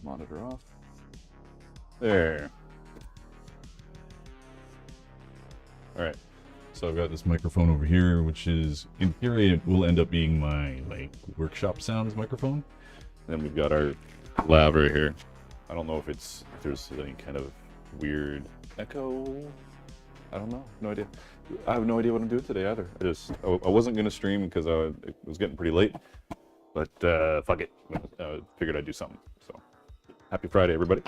monitor off. There. Alright. So I've got this microphone over here, which is, in theory, it will end up being my, like, workshop sounds microphone. Then we've got our lab right here. I don't know if there's any kind of weird echo. I don't know. No idea. I have no idea what I'm doing today either. I wasn't going to stream because it was getting pretty late. But fuck it. Figured I'd do something. So, happy Friday, everybody.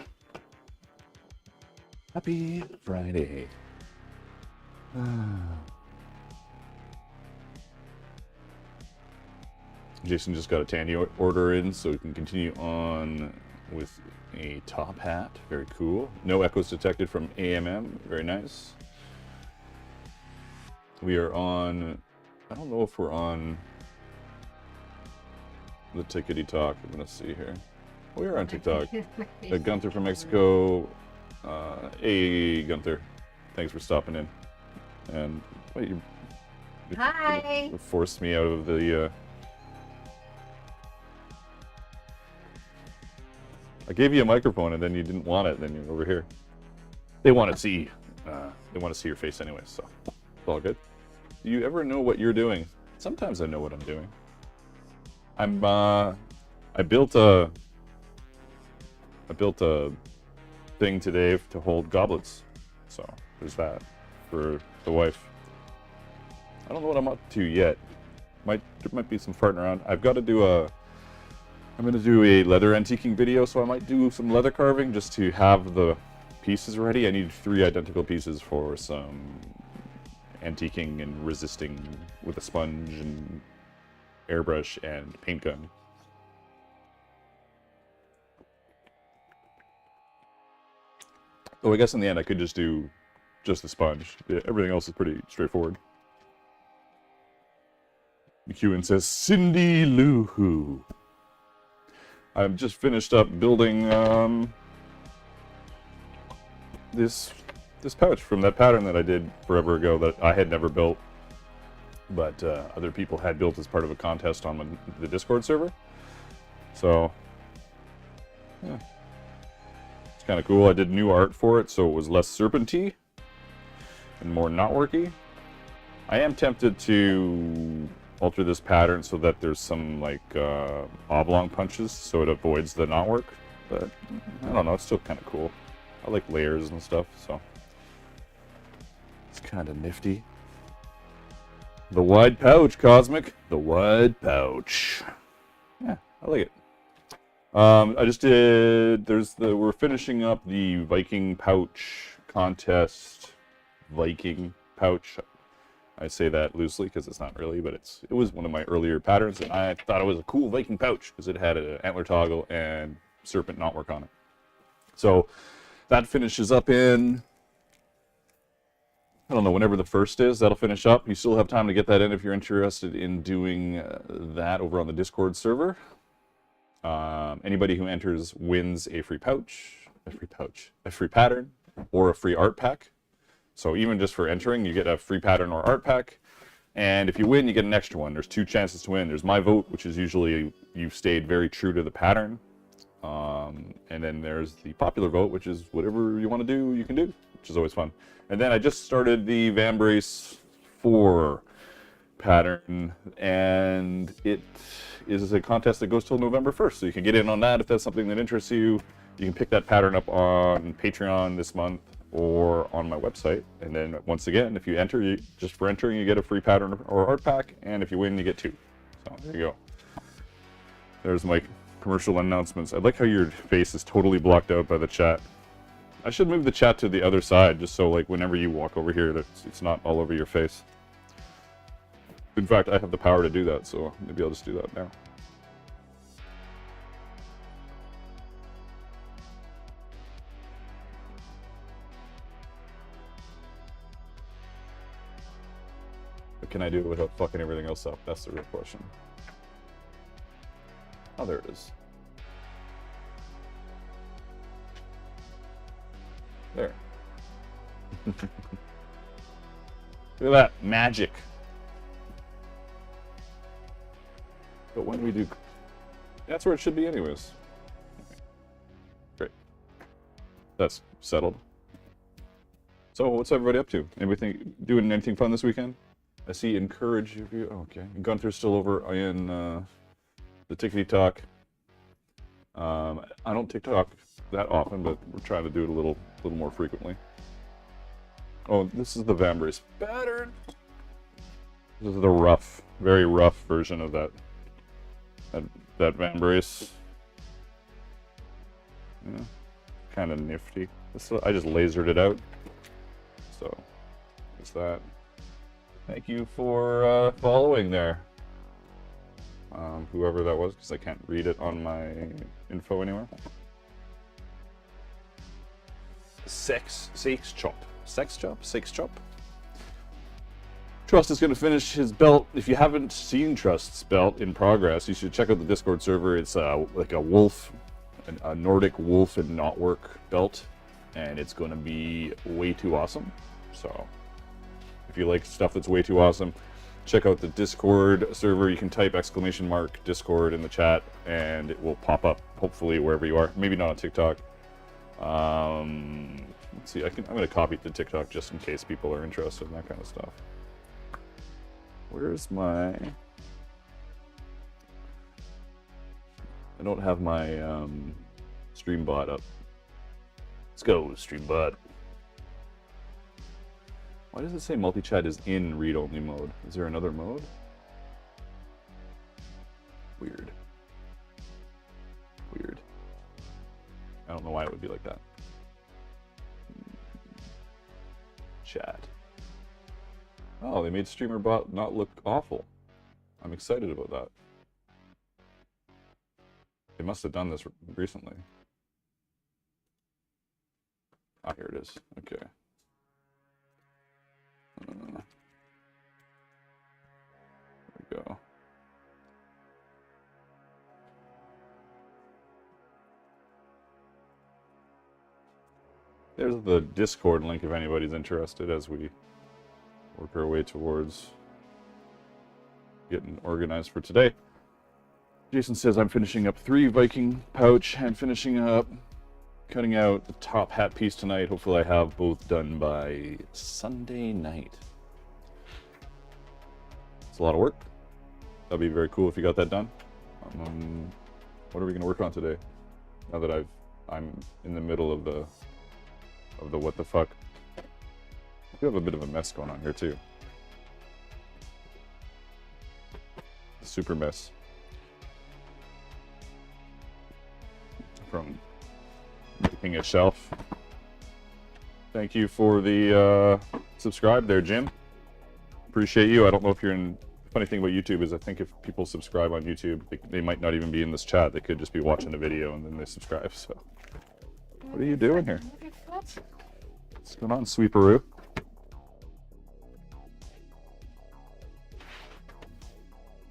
Happy Friday. Jason just got a tandy order in, so we can continue on with a top hat. Very cool. No echoes detected from AMM. Very nice. We are on... I don't know if we're on the Tickety Talk. I'm going to see here. We are on TikTok. Gunther from Mexico. Hey, Gunther. Thanks for stopping in. And wait, you Hi. forced me out of the... I gave you a microphone and then you didn't want it, and then you're over here. They want to see your face anyway, so it's all good. Do you ever know what you're doing? Sometimes I know what I'm doing. I built a thing today to hold goblets, so there's that for the wife. I don't know what I'm up to yet. There might be some farting around. I'm gonna do a leather antiquing video, so I might do some leather carving just to have the pieces ready. I need 3 identical pieces for some antiquing and resisting with a sponge and airbrush and paint gun. Oh, I guess in the end I could just do just the sponge. Yeah, everything else is pretty straightforward. McEwen says, Cindy Lou Who. I've just finished up building this pouch from that pattern that I did forever ago that I had never built, but other people had built as part of a contest on the Discord server. So, yeah. It's kind of cool. I did new art for it, so it was less serpenty and more knotworky. I am tempted to alter this pattern so that there's some like oblong punches so it avoids the knotwork, but I don't know, it's still kind of cool. I like layers and stuff, so it's kind of nifty. The wide pouch, Cosmic. The wide pouch. Yeah, I like it. I just did, we're finishing up the Viking pouch contest. Viking pouch. I say that loosely because it's not really, but it was one of my earlier patterns, and I thought it was a cool Viking pouch because it had an antler toggle and serpent knotwork on it. So that finishes up in, I don't know, whenever the 1st is, that'll finish up. You still have time to get that in if you're interested in doing that over on the Discord server. Anybody who enters wins a free pouch, a free pattern, or a free art pack. So even just for entering, you get a free pattern or art pack. And if you win, you get an extra one. There's 2 chances to win. There's my vote, which is usually you've stayed very true to the pattern. And then there's the popular vote, which is whatever you want to do, you can do, which is always fun. And then I just started the Vambrace 4 pattern, and it is a contest that goes till November 1st. So you can get in on that if that's something that interests you. You can pick that pattern up on Patreon this month or on my website. And then once again, if you enter, just for entering, you get a free pattern or art pack, and if you win, you get 2. So there you go. There's my commercial announcements. I like how your face is totally blocked out by the chat. I should move the chat to the other side, just so like whenever you walk over here, it's not all over your face. In fact, I have the power to do that, so maybe I'll just do that now. What can I do without fucking everything else up? That's the real question. Oh, there it is. There. Look at that magic. But when we do, that's where it should be anyways. that's settled. So what's everybody up to? Anybody doing anything fun this weekend? I see encourage you. Oh, okay. Gunther's still over in the Tickety Talk. I don't TikTok that often, but we're trying to do it a little more frequently. Oh, this is the Vambrace pattern. This is the rough, very rough version of that Vambrace. Yeah, kind of nifty. I just lasered it out. So, there's that. Thank you for following there. Whoever that was, because I can't read it on my info anywhere. Sex Chop. Trust is going to finish his belt. If you haven't seen Trust's belt in progress, you should check out the Discord server. It's like a wolf, a Nordic wolf and knotwork belt, and it's going to be way too awesome. So, if you like stuff that's way too awesome, check out the Discord server. You can type !Discord in the chat, and it will pop up, hopefully, wherever you are. Maybe not on TikTok. Let's see, I'm going to copy it to TikTok just in case people are interested in that kind of stuff. Where's my... I don't have my StreamBot up. Let's go, StreamBot. Why does it say multi-chat is in read-only mode? Is there another mode? Weird. I don't know why it would be like that. Chat. Oh, they made StreamerBot not look awful. I'm excited about that. They must have done this recently. Ah, here it is. Okay. There we go. There's the Discord link if anybody's interested as we work our way towards getting organized for today. Jason says I'm finishing up 3 Viking pouch and finishing up cutting out the top hat piece tonight. Hopefully I have both done by Sunday night. It's a lot of work. That'd be very cool if you got that done. What are we going to work on today? Now that I'm in the middle of the what the fuck. We have a bit of a mess going on here too. Super mess. From making a shelf. Thank you for the subscribe there, Jim. Appreciate you. I don't know if you're in... The funny thing about YouTube is I think if people subscribe on YouTube, they might not even be in this chat. They could just be watching the video and then they subscribe. So, what are you doing here? What's going on, Sweeperoo?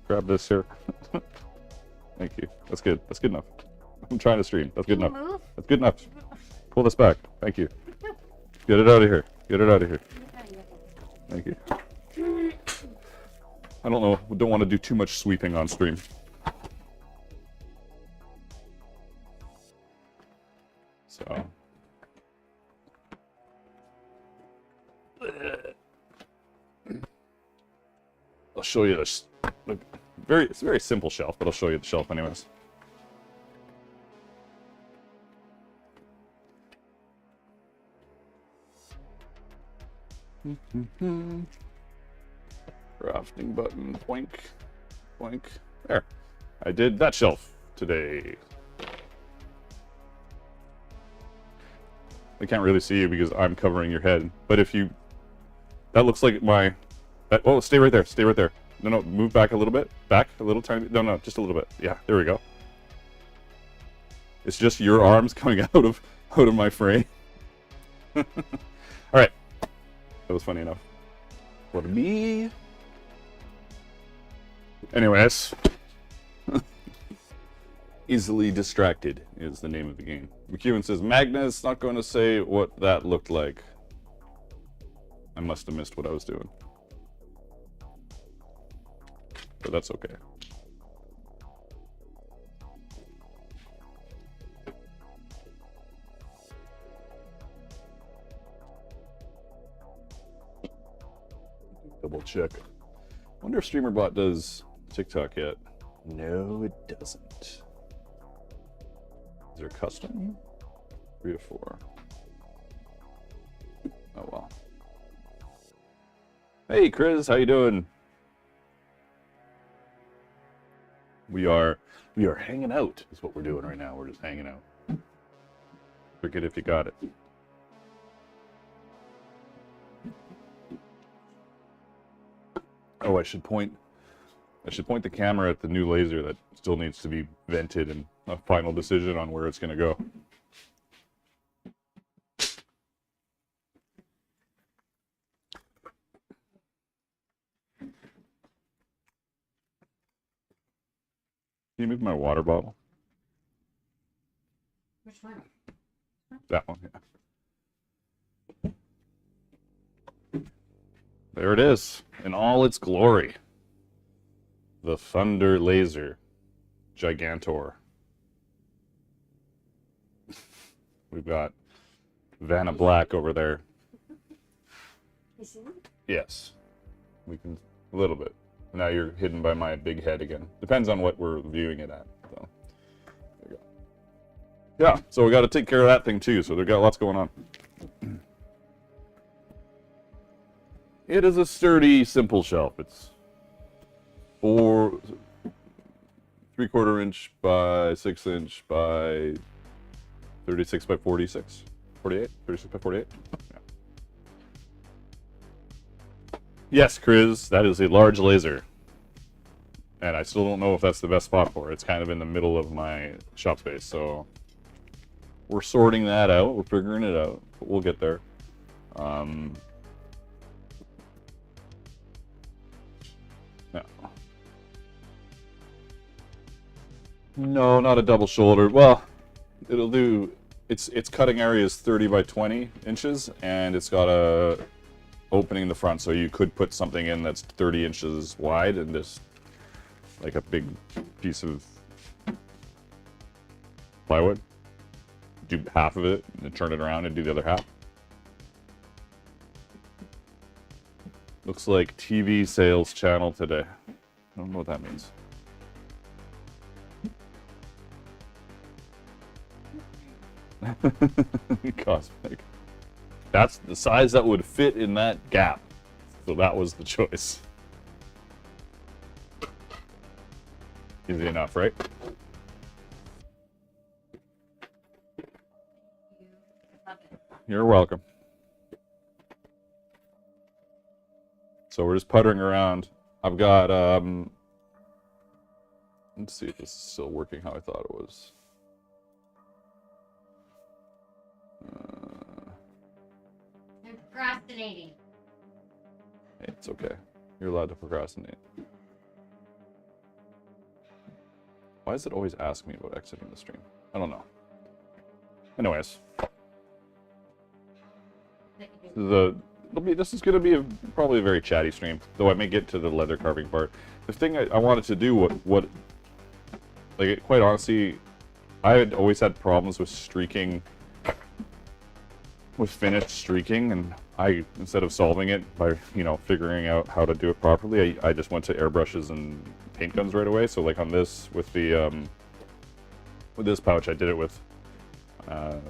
Grab this here. Thank you. That's good. That's good enough. I'm trying to stream. That's good enough. That's good enough. Pull this back. Thank you. Get it out of here. Get it out of here. Thank you. I don't know. Don't want to do too much sweeping on stream. So. I'll show you this. Look, it's a very simple shelf, but I'll show you the shelf anyways. Crafting button, boink, boink. There. I did that shelf today. I can't really see you because I'm covering your head, but if you... That looks like my... oh, stay right there, stay right there. No, move back a little bit. Back a little tiny bit. No, just a little bit. Yeah, there we go. It's just your arms coming out of my frame. All right. That was funny enough. For me. Anyways. Easily Distracted is the name of the game. McEwen says, Magnus not going to say what that looked like. I must have missed what I was doing. But that's okay. double check. Wonder if StreamerBot does TikTok yet. No, it doesn't. Is there custom? 3 to 4. Oh well. Hey Chris, how you doing? We are hanging out is what we're doing right now. We're just hanging out. Forget if you got it. Oh, I should point the camera at the new laser that still needs to be vented and a final decision on where it's going to go. Can you move my water bottle? Which one? That one, yeah. There it is, in all its glory. The Thunder Laser Gigantor. We've got Vanna Black over there. You see it? Yes. We can, a little bit. Now you're hidden by my big head again. Depends on what we're viewing it at. So, there you go. Yeah, so we got to take care of that thing too. So they've got lots going on. It is a sturdy, simple shelf. It's 3/4 inch by 6 inch by 36 by 46, 48, 36 by 48. Yeah. Yes, Chris, that is a large laser. And I still don't know if that's the best spot for it. It's kind of in the middle of my shop space, so we're sorting that out. We're figuring it out, but we'll get there. No, not a double shoulder. Well, it'll do. Its cutting area is 30 by 20 inches, and it's got a opening in the front, so you could put something in that's 30 inches wide and just like a big piece of plywood. Do half of it and then turn it around and do the other half. Looks like TV sales channel today. I don't know what that means. Cosmic. That's the size that would fit in that gap. So that was the choice. Easy enough, right? You're welcome. So we're just puttering around. I've got, let's see if this is still working how I thought it was. I'm procrastinating. Hey, it's okay. You're allowed to procrastinate. Why does it always ask me about exiting the stream? I don't know. Anyways. This is going to be probably a very chatty stream, though I may get to the leather carving part. The thing I wanted to do, like, quite honestly, I had always had problems with streaking, with finished streaking, and instead of solving it by, figuring out how to do it properly, I just went to airbrushes and paint guns right away. So like on this, with this pouch, I did it with a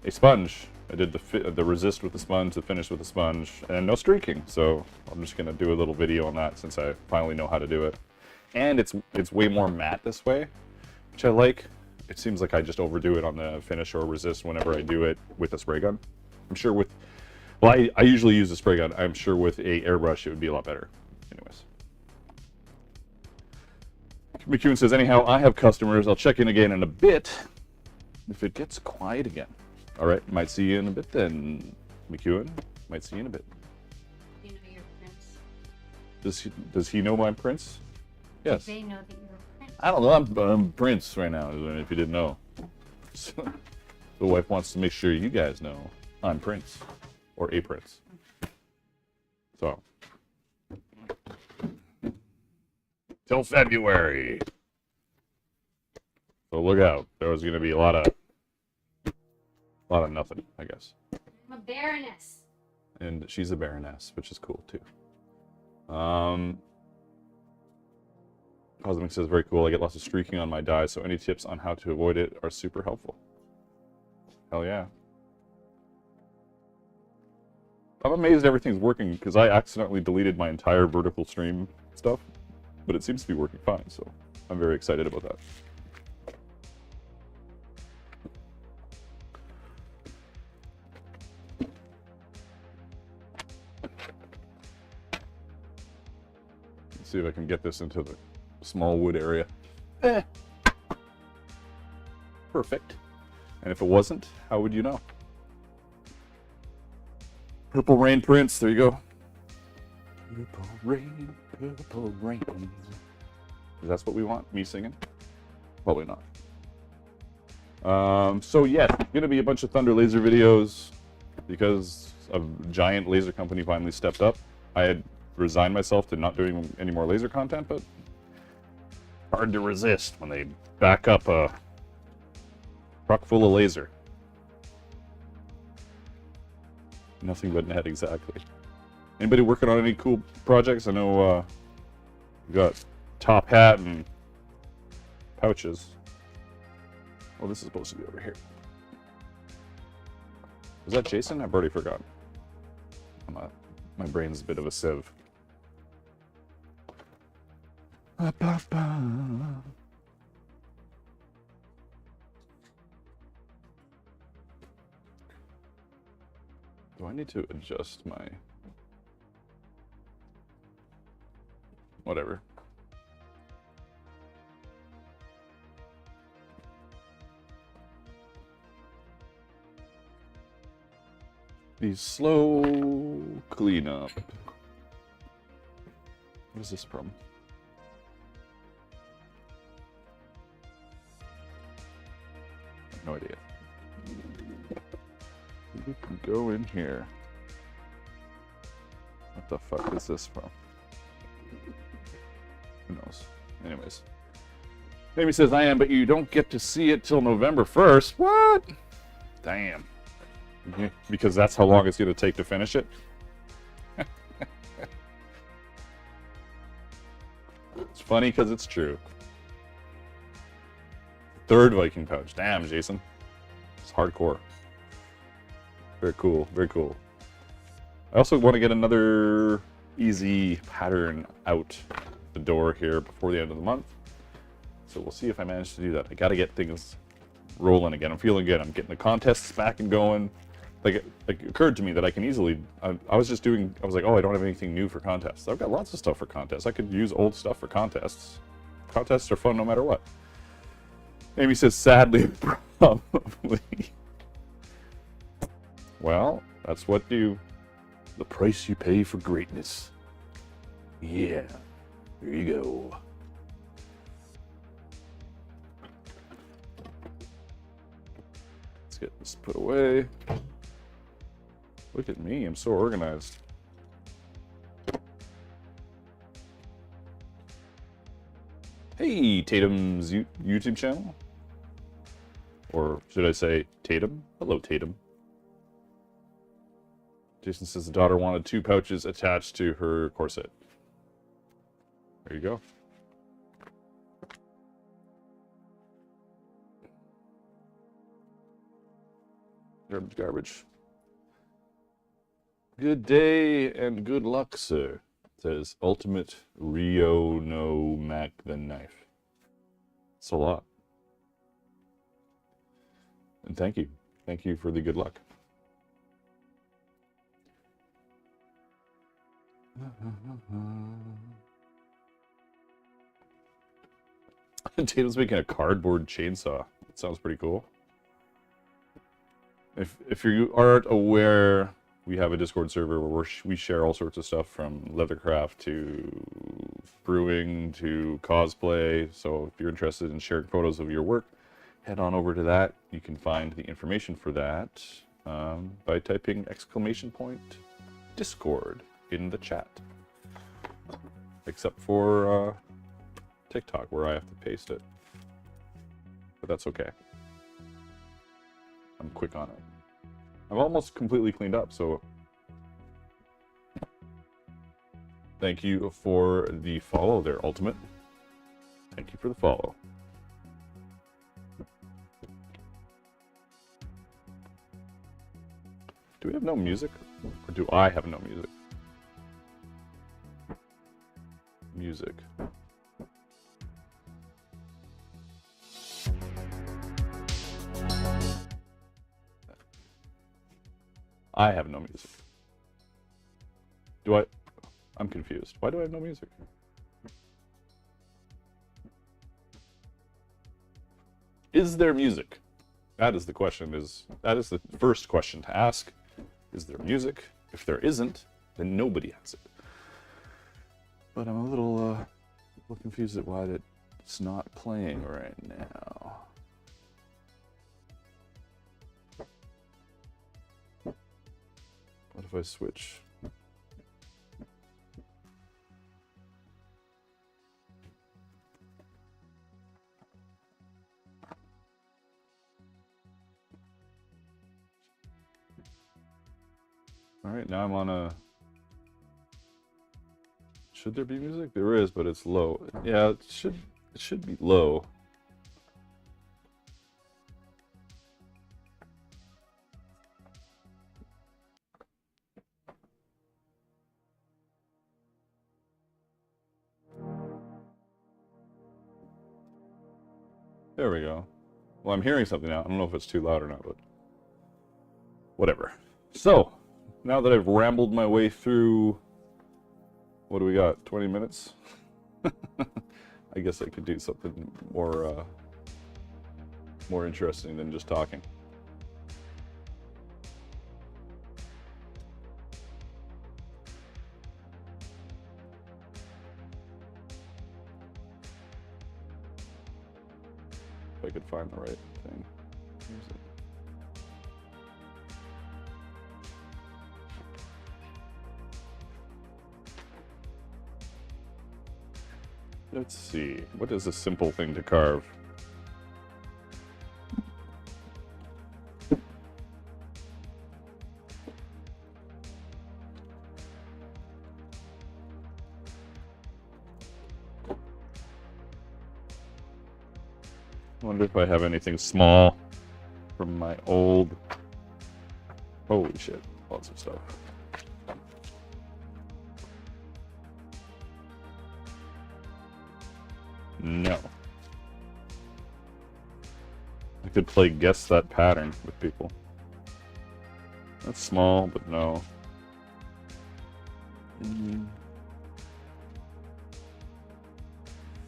sponge. I did the resist with the sponge, the finish with the sponge, and no streaking. So I'm just gonna do a little video on that since I finally know how to do it. And it's way more matte this way, which I like. It seems like I just overdo it on the finish or resist whenever I do it with a spray gun. I'm sure with, well, I usually use a spray gun. I'm sure with a airbrush it would be a lot better. Anyways. McEwen says, anyhow, I have customers. I'll check in again in a bit if it gets quiet again. All right, might see you in a bit then, McEwen. Might see you in a bit. You know your prince. Does he know my prince? Yes. They know that you're a prince. I don't know. I'm Prince right now, if you didn't know. So, the wife wants to make sure you guys know I'm Prince. Or a prince. So. Till February. So look out. There was going to be a lot of nothing, I guess. I'm a baroness. And she's a baroness, which is cool too. Cosmic says, very cool. I get lots of streaking on my die, so any tips on how to avoid it are super helpful. Hell yeah. I'm amazed everything's working, because I accidentally deleted my entire vertical stream stuff, but it seems to be working fine, so I'm very excited about that. Let's see if I can get this into the small wood area. Perfect. And if it wasn't, how would you know? Purple rain prints, there you go. Purple rain, purple rain. That's what we want, me singing? Probably not. So yeah, gonna be a bunch of Thunder Laser videos because a giant laser company finally stepped up. I had resigned myself to not doing any more laser content, but hard to resist when they back up a truck full of laser. Nothing but net, exactly. Anybody working on any cool projects? I know we got top hat and pouches. Well, this is supposed to be over here. Was that Jason? I've already forgotten. My brain's a bit of a sieve. Do I need to adjust my... Whatever. The slow cleanup. What is this from? I have no idea. We can go in here. What the fuck is this from? Who knows? Anyways. Amy says, I am, but you don't get to see it till November 1st. What? Damn. Because that's how long it's going to take to finish it? It's funny because it's true. Third Viking pouch. Damn, Jason. It's hardcore. Very cool. Very cool. I also want to get another easy pattern out the door here before the end of the month. So we'll see if I manage to do that. I got to get things rolling again. I'm feeling good. I'm getting the contests back and going. Like it occurred to me that I can easily, I was like, oh, I don't have anything new for contests. I've got lots of stuff for contests. I could use old stuff for contests. Contests are fun no matter what. Amy says, sadly, probably. Well, that's the price you pay for greatness. Yeah, there you go. Let's get this put away. Look at me, I'm so organized. Hey, Tatum's YouTube channel. Or should I say Tatum? Hello, Tatum. Jason says the daughter wanted 2 pouches attached to her corset. There you go. Garbage, garbage. Good day and good luck, sir. Says Ultimate Rio No Mac the Knife. It's a lot. And thank you. Thank you for the good luck. Tatum's making a cardboard chainsaw. That sounds pretty cool. If you aren't aware, we have a Discord server where we share all sorts of stuff from Leathercraft to brewing to cosplay. So if you're interested in sharing photos of your work, head on over to that. You can find the information for that by typing !Discord in the chat. Except for TikTok, where I have to paste it. But that's okay. I'm quick on it. I'm almost completely cleaned up, so Thank you for the follow there, Ultimate. Thank you for the follow. Do we have no music? Or do I have no music? Music. I have no music. Do I? I'm confused. Why do I have no music? Is there music? That is the question. That is the first question to ask. Is there music? If there isn't, then nobody has it. But I'm a little confused at why it's not playing right now. What if I switch? All right, now I'm on a... Should there be music? There is, but it's low. Yeah, it should be low. There we go. Well, I'm hearing something now. I don't know if it's too loud or not, but whatever. So, now that I've rambled my way through, what do we got? 20 minutes? I guess I could do something more interesting than just talking. If I could find the right thing. Where's it? Let's see. What is a simple thing to carve? I wonder if I have anything small from my old... Holy shit, lots of stuff. No. I could play guess that pattern with people. That's small, but no.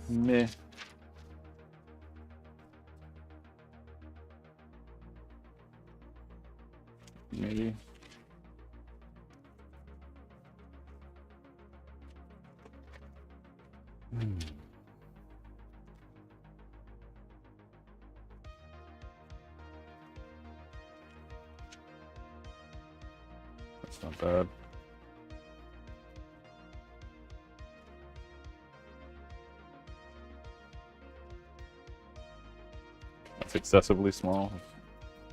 Meh. Maybe. That's not bad. That's excessively small,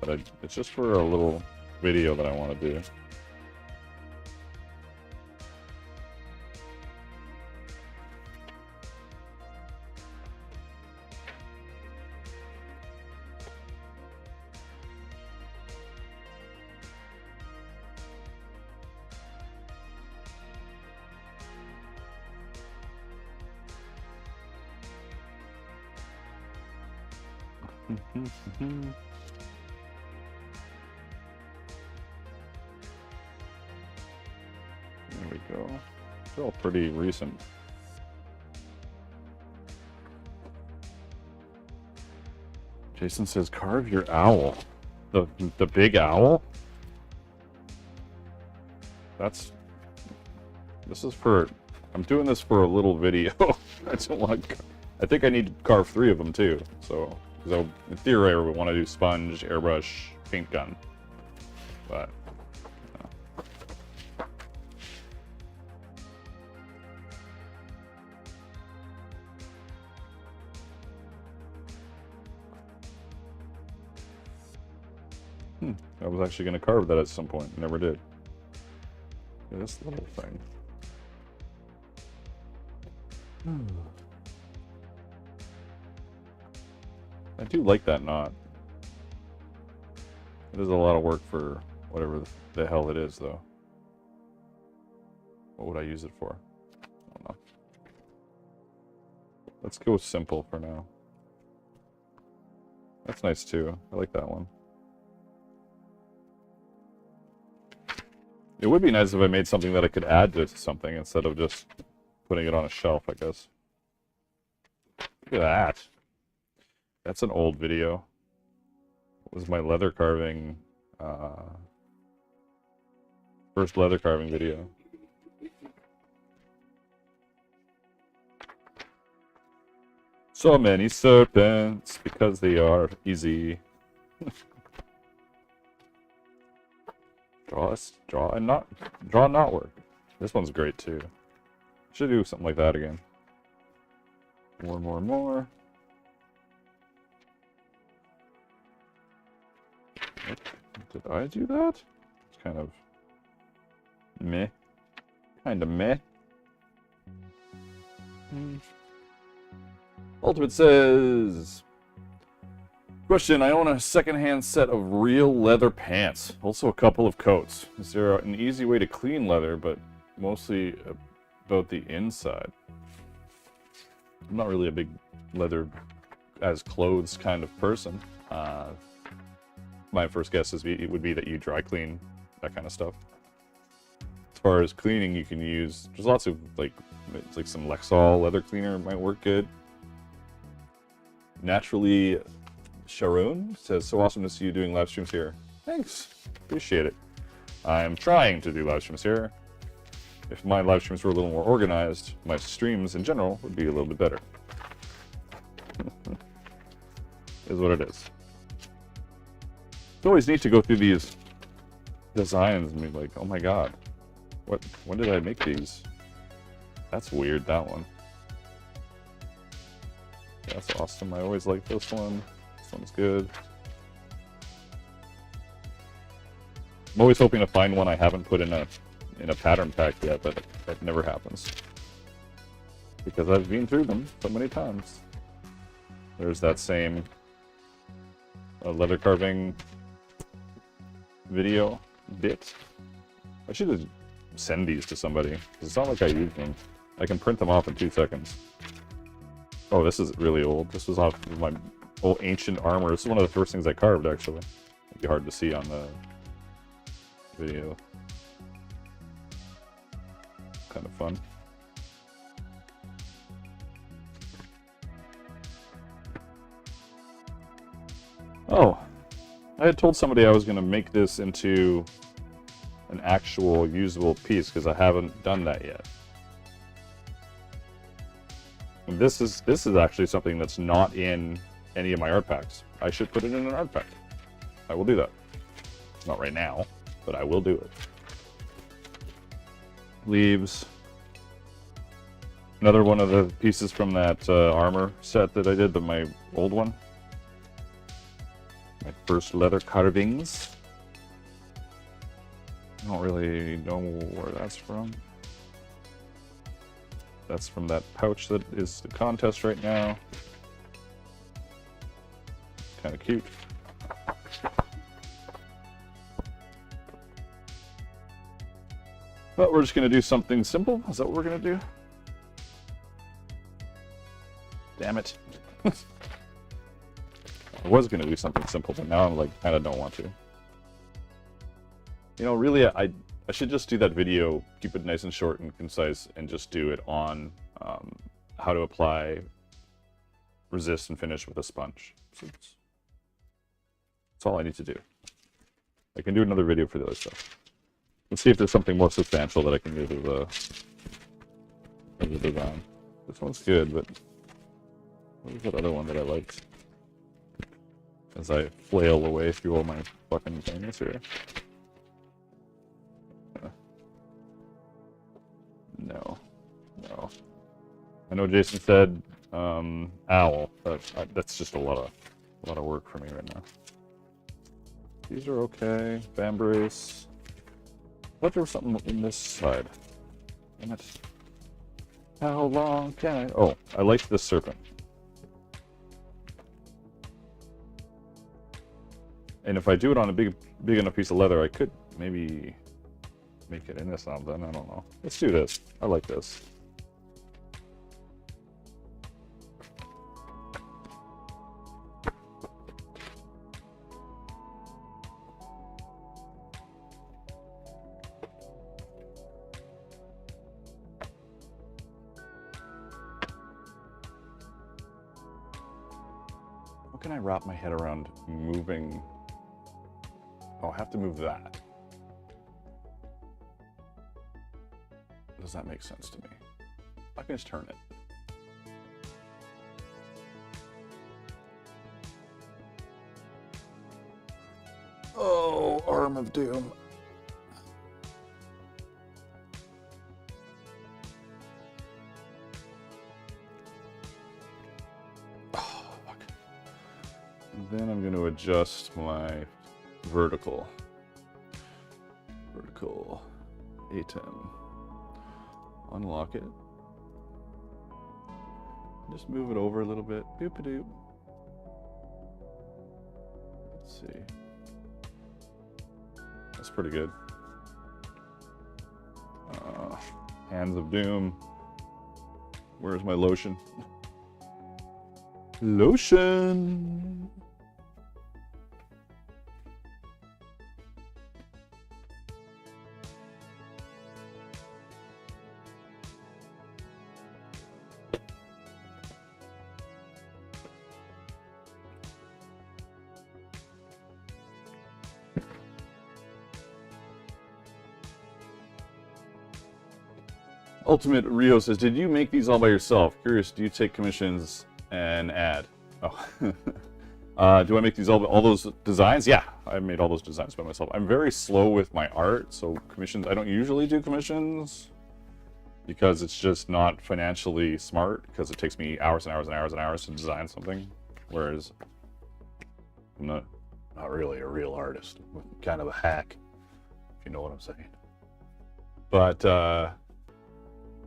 but it's just for a little video that I want to do. There we go. It's all pretty recent. Jason says, carve your owl. The big owl? This is for, I'm doing this for a little video. I think I need to carve 3 of them too. So, in theory, I would want to do sponge, airbrush, paint gun. But, I was actually going to carve that at some point. Never did. Yeah, this little thing. I do like that knot. It is a lot of work for whatever the hell it is, though. What would I use it for? I don't know. Let's go simple for now. That's nice too. I like that one. It would be nice if I made something that I could add to something instead of just putting it on a shelf, I guess. Look at that. That's an old video. It was my leather carving, first leather carving video. So many serpents because they are easy. Draw and not work. This one's great too. Should do something like that again. More. Did I do that? It's kind of meh. Ultimate says, question, I own a secondhand set of real leather pants, also a couple of coats. Is there an easy way to clean leather, but mostly about the inside? I'm not really a big leather as clothes kind of person. My first guess would be that you dry clean, that kind of stuff. As far as cleaning, you can use, there's lots of, it's like some Lexol leather cleaner might work good. Naturally, Sharon says, so awesome to see you doing live streams here. Thanks, appreciate it. I'm trying to do live streams here. If my live streams were a little more organized, my streams in general would be a little bit better. Is what it is. It's always neat to go through these designs and be like, oh my god, when did I make these? That's weird, that one. That's awesome, I always like this one. This one's good. I'm always hoping to find one I haven't put in a pattern pack yet, but that never happens. Because I've been through them so many times. There's that same leather carving video bit. I should just send these to somebody, because it's not like I use them. I can print them off in 2 seconds. Oh, this is really old. This was off of my old ancient armor. This is one of the first things I carved, actually. It'd be hard to see on the video. Kind of fun. Oh, I had told somebody I was going to make this into an actual usable piece because I haven't done that yet. And this is actually something that's not in any of my art packs. I should put it in an art pack. I will do that. Not right now, but I will do it. Leaves. Another one of the pieces from that armor set that I did, but my old one. My first leather carvings. I don't really know where that's from. That's from that pouch that is the contest right now. Kind of cute. But we're just going to do something simple. Is that what we're going to do? Damn it. I was going to do something simple, but now I'm like, kind of don't want to. You know, really, I should just do that video, keep it nice and short and concise, and just do it on how to apply resist and finish with a sponge. So that's all I need to do. I can do another video for the other stuff. Let's see if there's something more substantial that I can use as a design. This one's good, but what was that other one that I liked? As I flail away through all my fucking things here. No. I know Jason said owl, but that's just a lot of work for me right now. These are okay. Vambrace. I thought there was something in this side. Damn it. How long can I... Oh, I like this serpent. And if I do it on a big enough piece of leather, I could maybe make it into something. I don't know. Let's do this. I like this. How can I wrap my head around moving? Oh, I have to move that. Does that make sense to me? I can just turn it. Oh, Arm of Doom. Oh, fuck. And then I'm going to adjust my vertical A10. Unlock it. Just move it over a little bit. Doop-a-doop. Let's see. That's pretty good. Hands of Doom. Where's my lotion? Lotion! Ultimate Rio says, did you make these all by yourself? Curious, do you take commissions and add? Oh. Do I make these all those designs? Yeah, I made all those designs by myself. I'm very slow with my art, so commissions, I don't usually do commissions because it's just not financially smart because it takes me hours and hours and hours and hours to design something. Whereas I'm not really a real artist. I'm kind of a hack, if you know what I'm saying. But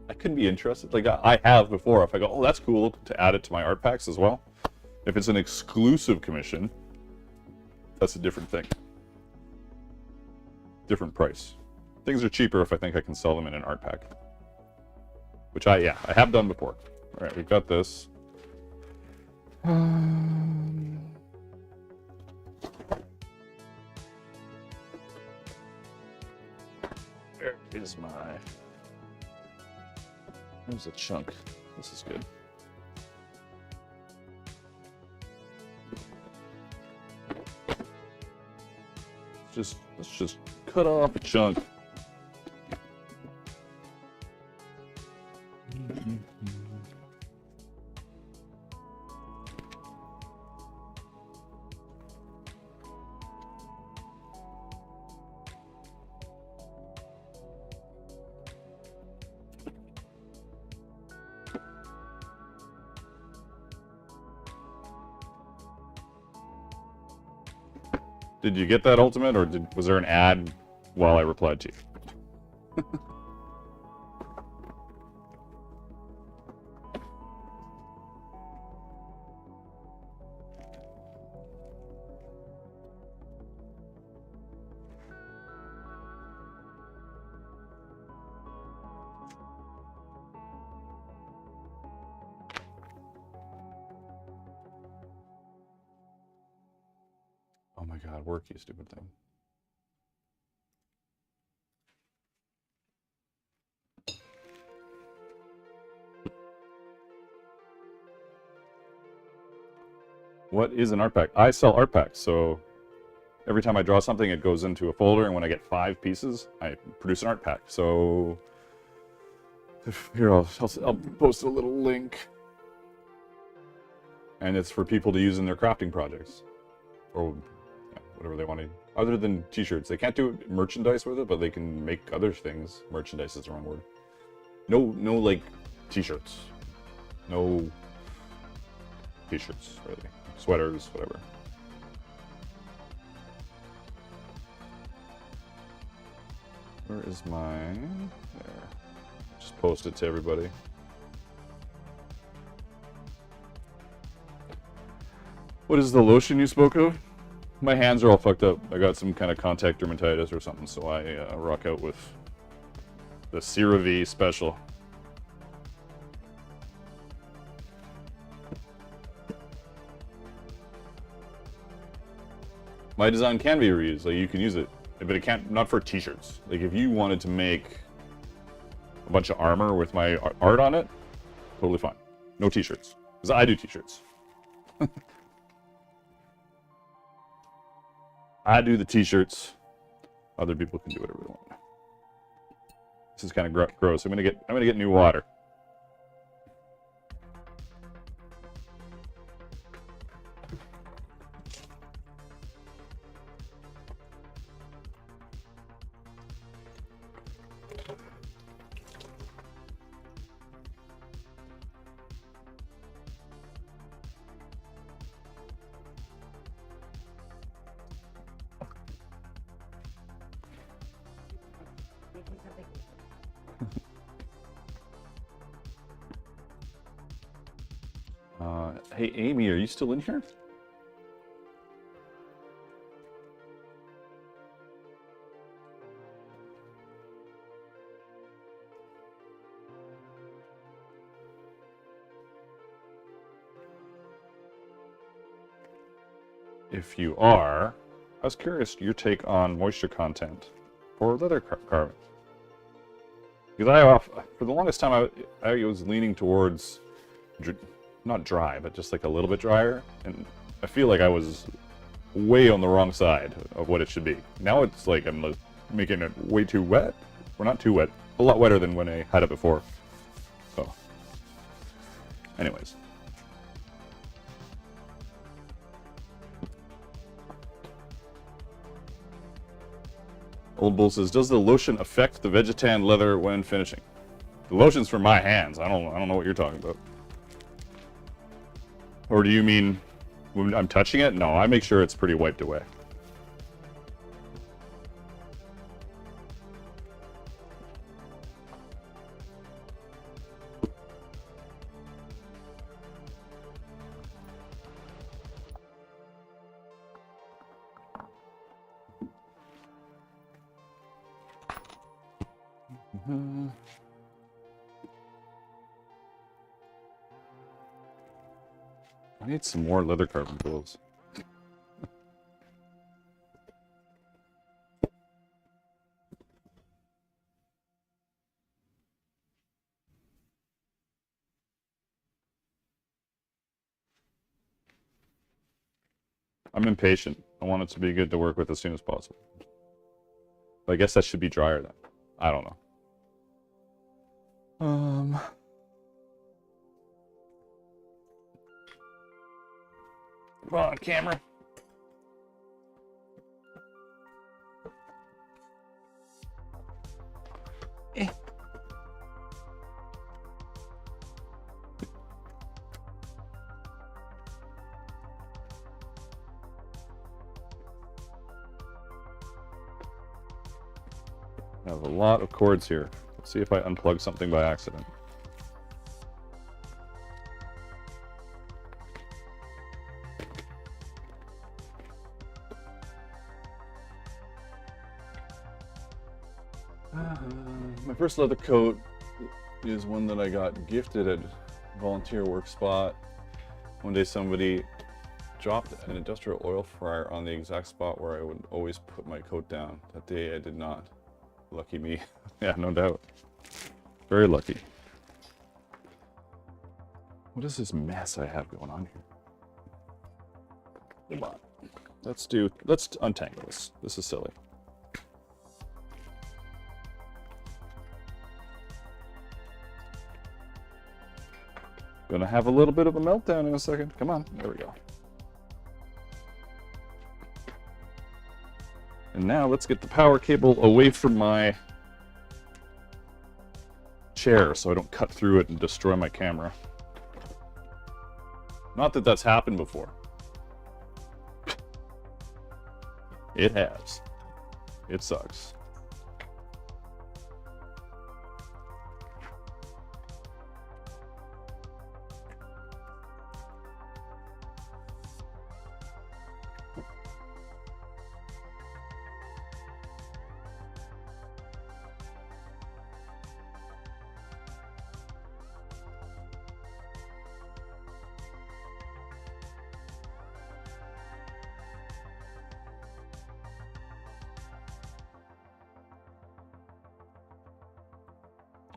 I couldn't be interested. Like I have before, if I go, oh, that's cool, to add it to my art packs as well. If it's an exclusive commission, that's a different thing. Different price. Things are cheaper if I think I can sell them in an art pack. Which I have done before. All right, we've got this. There is my... There's a chunk. This is good. Let's just cut off a chunk. Did you get that ultimate, or was there an ad while I replied to you? Oh my god, work, you stupid thing. What is an art pack? I sell art packs, so every time I draw something, it goes into a folder, and when I get 5 pieces, I produce an art pack. So here, I'll post a little link. And it's for people to use in their crafting projects. Or whatever they want to. Other than t-shirts. They can't do merchandise with it, but they can make other things. Merchandise is the wrong word. No like t-shirts. No t-shirts, really. Sweaters, whatever. Where is mine? There. Just post it to everybody. What is the lotion you spoke of? My hands are all fucked up. I got some kind of contact dermatitis or something, so I rock out with the CeraVe special. My design can be reused. Like, you can use it, but it can't. Not for t-shirts. Like, if you wanted to make a bunch of armor with my art on it, totally fine. No t-shirts, because I do t-shirts. I do the t-shirts. Other people can do whatever they want. This is kind of gross. I'm gonna get new water. Hey, Amy, are you still in here? If you are, I was curious your take on moisture content for leather carving. Because for the longest time, I was leaning towards not dry, but just like a little bit drier, and I feel like I was way on the wrong side of what it should be. Now it's like I'm making it way too wet. Or not too wet, a lot wetter than when I had it before. So, anyways. Old Bull says, does the lotion affect the Vegetan leather when finishing? The lotion's for my hands. I don't know what you're talking about. Or do you mean when I'm touching it? No, I make sure it's pretty wiped away. I need some more leather carbon tools. I'm impatient. I want it to be good to work with as soon as possible. But I guess that should be drier then. I don't know. Come on, camera. Eh. I have a lot of cords here. Let's see if I unplug something by accident. My first leather coat is one that I got gifted at volunteer work spot. One day somebody dropped an industrial oil fryer on the exact spot where I would always put my coat down. That day I did not. Lucky me. Yeah, no doubt. Very lucky. What is this mess I have going on here? Come on. Let's untangle this. This is silly. Gonna have a little bit of a meltdown in a second. Come on, there we go. And now let's get the power cable away from my chair so I don't cut through it and destroy my camera. Not that that's happened before. It has. It sucks.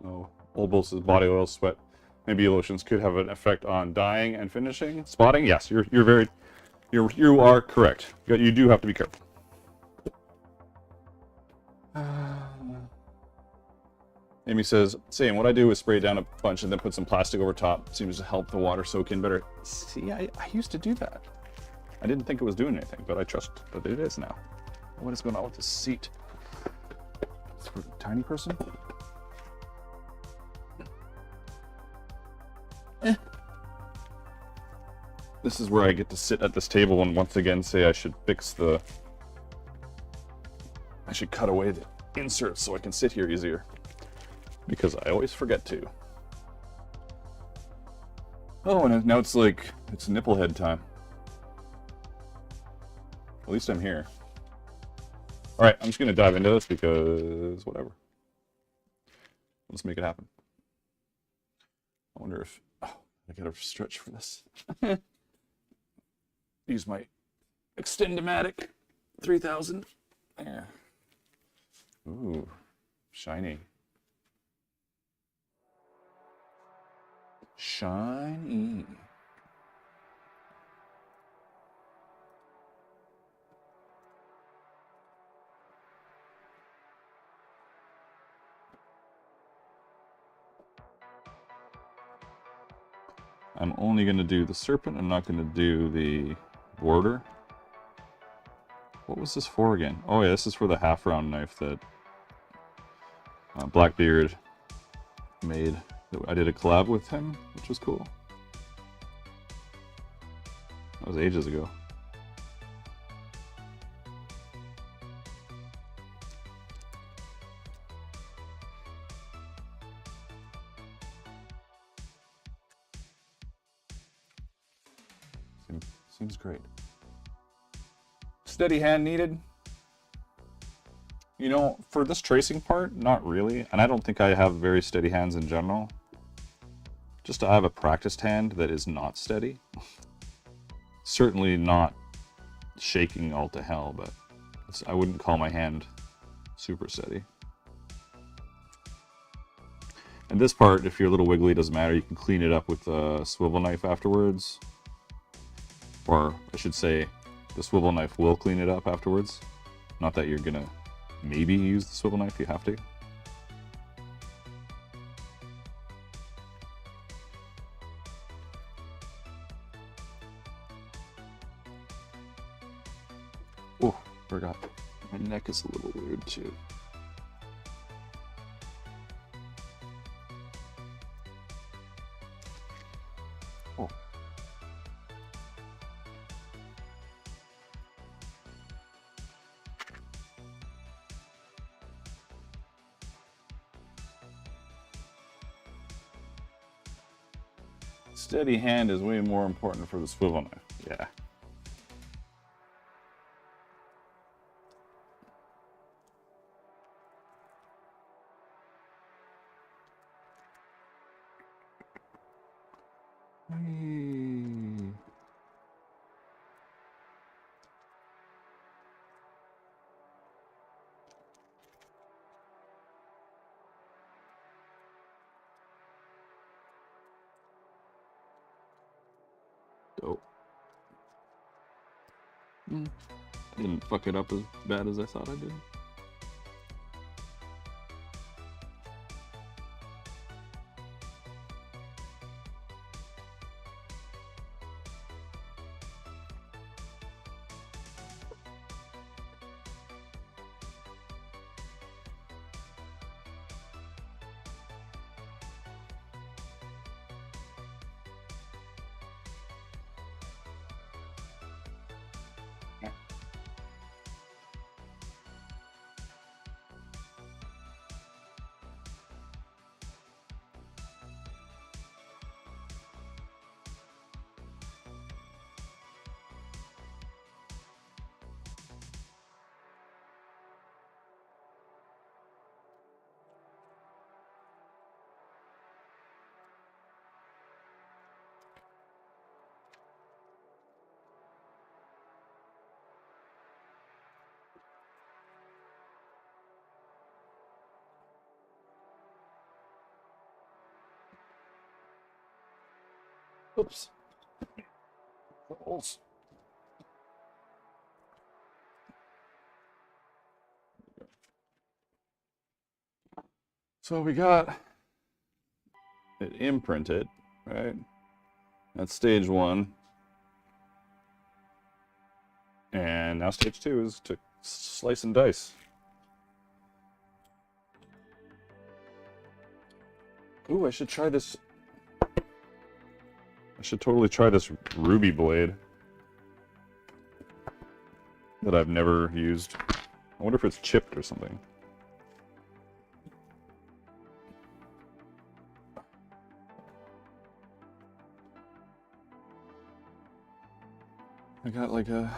Oh, Old Bull says body oil, sweat, maybe lotions could have an effect on dyeing and finishing. Spotting, yes, you are correct. You do have to be careful. Amy says, same. What I do is spray it down a bunch and then put some plastic over top. Seems to help the water soak in better. See, I used to do that. I didn't think it was doing anything, but I trust that it is now. What is going on with this seat? It's for a tiny person? This is where I get to sit at this table and once again say I should I should cut away the inserts so I can sit here easier. Because I always forget to. Oh, and now it's like, it's nipplehead time. At least I'm here. Alright, I'm just going to dive into this because whatever. Let's make it happen. I wonder if... Oh, I gotta stretch for this. Use my Extend-O-Matic 3000. There. Ooh, shiny. Shiny. I'm only going to do the serpent. I'm not going to do the border. What was this for again? Oh yeah, this is for the half-round knife that Blackbeard made. I did a collab with him, which was cool. That was ages ago. Seems great. Steady hand needed. You know, for this tracing part, not really. And I don't think I have very steady hands in general. Just I have a practiced hand that is not steady. Certainly not shaking all to hell, but I wouldn't call my hand super steady. And this part, if you're a little wiggly, it doesn't matter. You can clean it up with a swivel knife afterwards. Or I should say, the swivel knife will clean it up afterwards. Not that you're gonna maybe use the swivel knife, you have to. Oh, forgot. My neck is a little weird too. Oh. Steady hand is way more important for the swivel knife. Yeah. Dope. I didn't fuck it up as bad as I thought I did. Oops. Holes. So we got it imprinted, right? That's stage 1. And now stage 2 is to slice and dice. Ooh, I should try this. I should totally try this ruby blade that I've never used. I wonder if it's chipped or something. I got like a...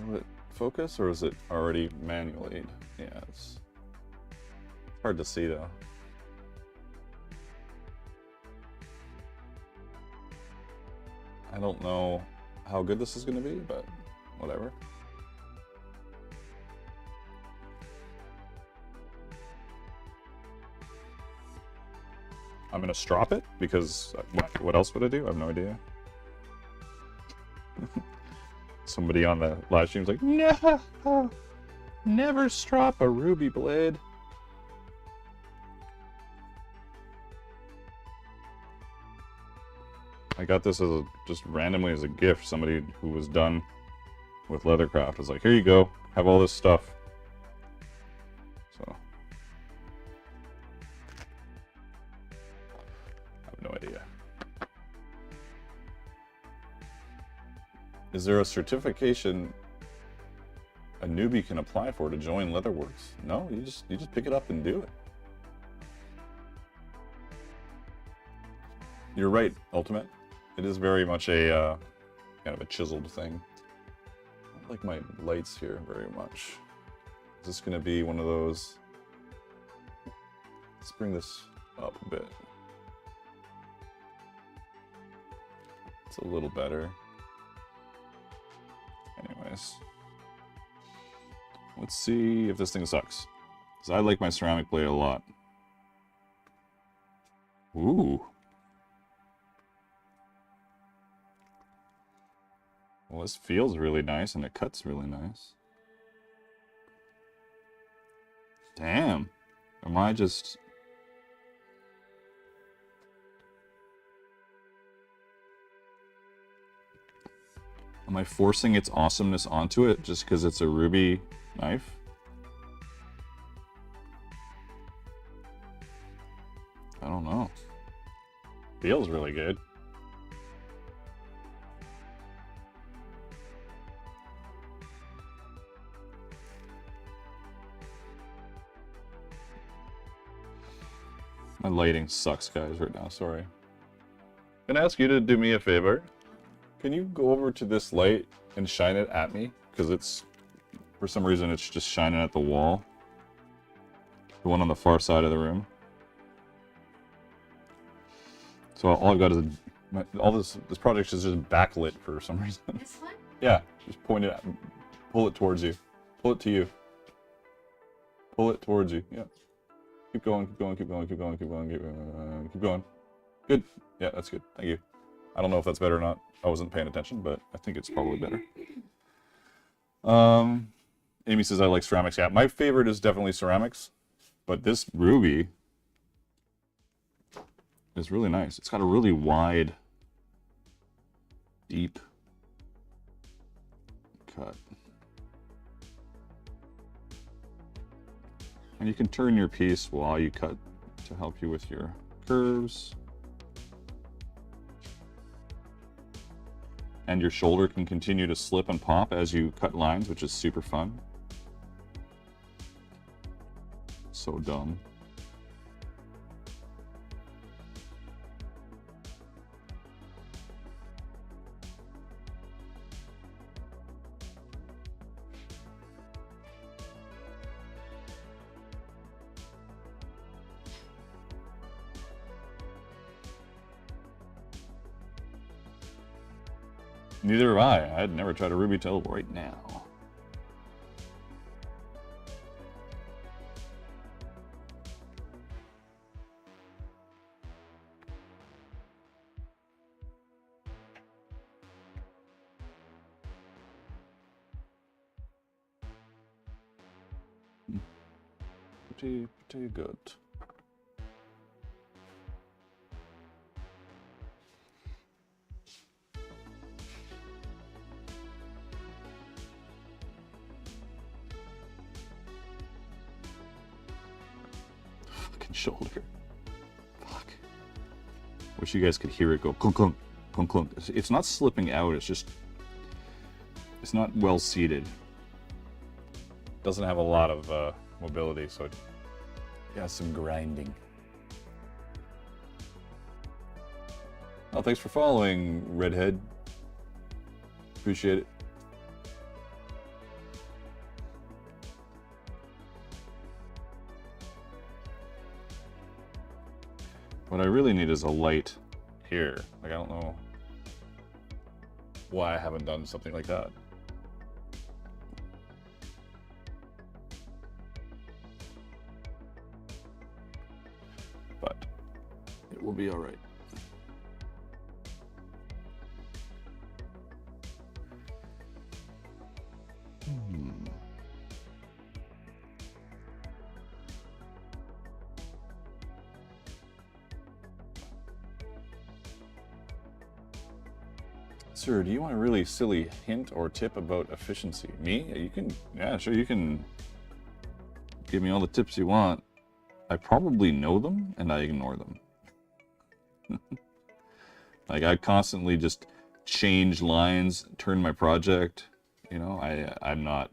Will it focus, or is it already manually? Yeah, it's hard to see though. I don't know how good this is going to be, but whatever. I'm going to strop it because what else would I do? I have no idea. Somebody on the live stream is like, no, never strop a ruby blade. I got this as just randomly as a gift. Somebody who was done with Leathercraft was like, here you go, have all this stuff. So I have no idea. Is there a certification a newbie can apply for to join Leatherworks? No, you just pick it up and do it. You're right, Ultimate. It is very much a kind of a chiseled thing. I don't like my lights here very much. Is this going to be one of those? Let's bring this up a bit. It's a little better. Anyways, let's see if this thing sucks. Because I like my ceramic blade a lot. Ooh. Well, this feels really nice and it cuts really nice. Damn. Am I just... Am I forcing its awesomeness onto it just because it's a ruby knife? I don't know. Feels really good. My lighting sucks, guys, right now. Sorry. Can I ask you to do me a favor? Can you go over to this light and shine it at me? Because it's, for some reason, it's just shining at the wall. The one on the far side of the room. So all I've got is all this project is just backlit for some reason. This one? Yeah, just point it at, pull it towards you. Pull it to you. Pull it towards you. Yeah. Keep going, keep going, keep going, keep going, keep going, keep going. Good. Yeah, that's good. Thank you. I don't know if that's better or not. I wasn't paying attention, but I think it's probably better. Amy says I like ceramics. Yeah, my favorite is definitely ceramics, but this ruby is really nice. It's got a really wide, deep cut. And you can turn your piece while you cut to help you with your curves. And your shoulder can continue to slip and pop as you cut lines, which is super fun. So dumb. Neither have I. I'd never tried a ruby till right now. pretty good. Fucking shoulder. Fuck. Wish you guys could hear it go clunk clunk clunk clunk. It's not slipping out. It's just, it's not well seated. Doesn't have a lot of mobility, so it has some grinding. Oh, thanks for following, Redhead. Appreciate it. What I really need is a light here. Like, I don't know why I haven't done something like that. But it will be all right. Sir, do you want a really silly hint or tip about efficiency? Me? You can, yeah, sure, you can give me all the tips you want. I probably know them, and I ignore them. Like, I constantly just change lines, turn my project. You know, I'm not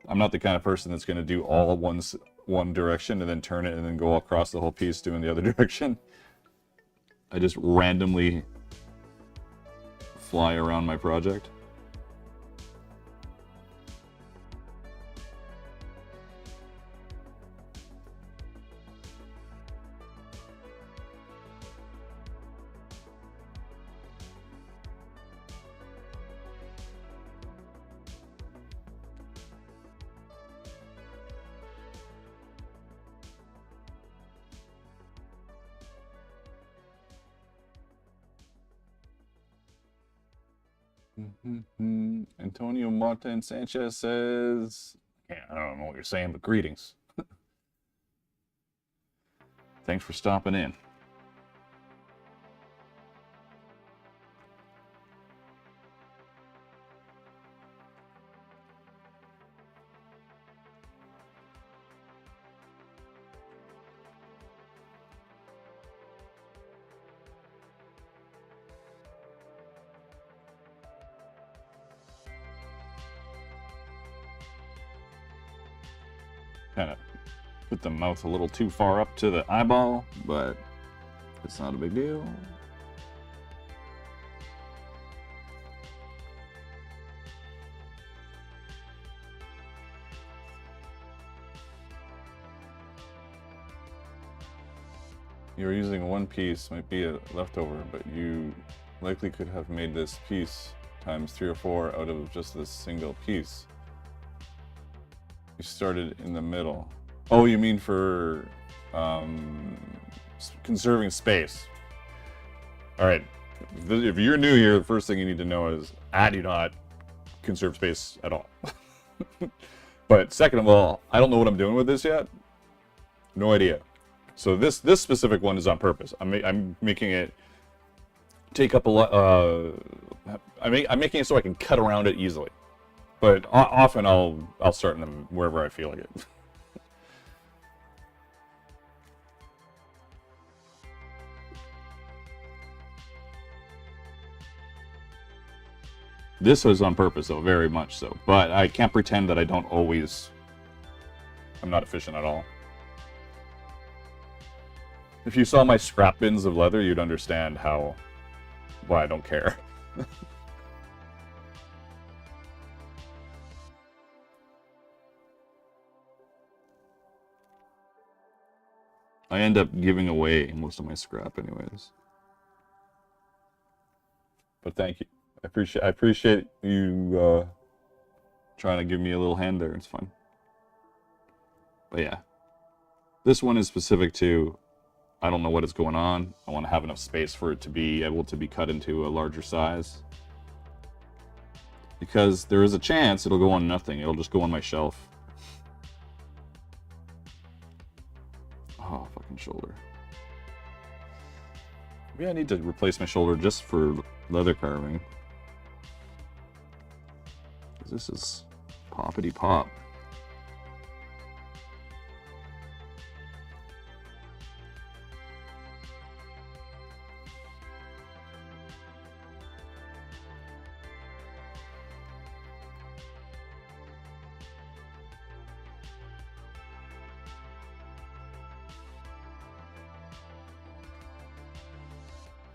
the kind of person that's going to do all one direction and then turn it and then go across the whole piece doing the other direction. I just randomly fly around my project. Antonio Martin Sanchez says, yeah, I don't know what you're saying, but greetings. Thanks for stopping in. Kind of put the mouth a little too far up to the eyeball, but it's not a big deal. You're using one piece, might be a leftover, but you likely could have made this piece times 3 or 4 out of just this single piece. You started in the middle. Oh, you mean for conserving space. All right, if you're new here, the first thing you need to know is I do not conserve space at all. But second of all, I don't know what I'm doing with this yet. No idea. So this specific one is on purpose. I'm making it take up a lot. I'm making it so I can cut around it easily. But often I'll start in them wherever I feel like it. This was on purpose, though, very much so. But I can't pretend that I don't always. I'm not efficient at all. If you saw my scrap bins of leather, you'd understand why I don't care. I end up giving away most of my scrap anyways. But thank you. I appreciate you trying to give me a little hand there. It's fun. But yeah. This one is specific to, I don't know what is going on. I want to have enough space for it to be able to be cut into a larger size. Because there is a chance it'll go on nothing. It'll just go on my shelf. Oh, fucking shoulder. Maybe I need to replace my shoulder just for leather carving. This is poppity pop.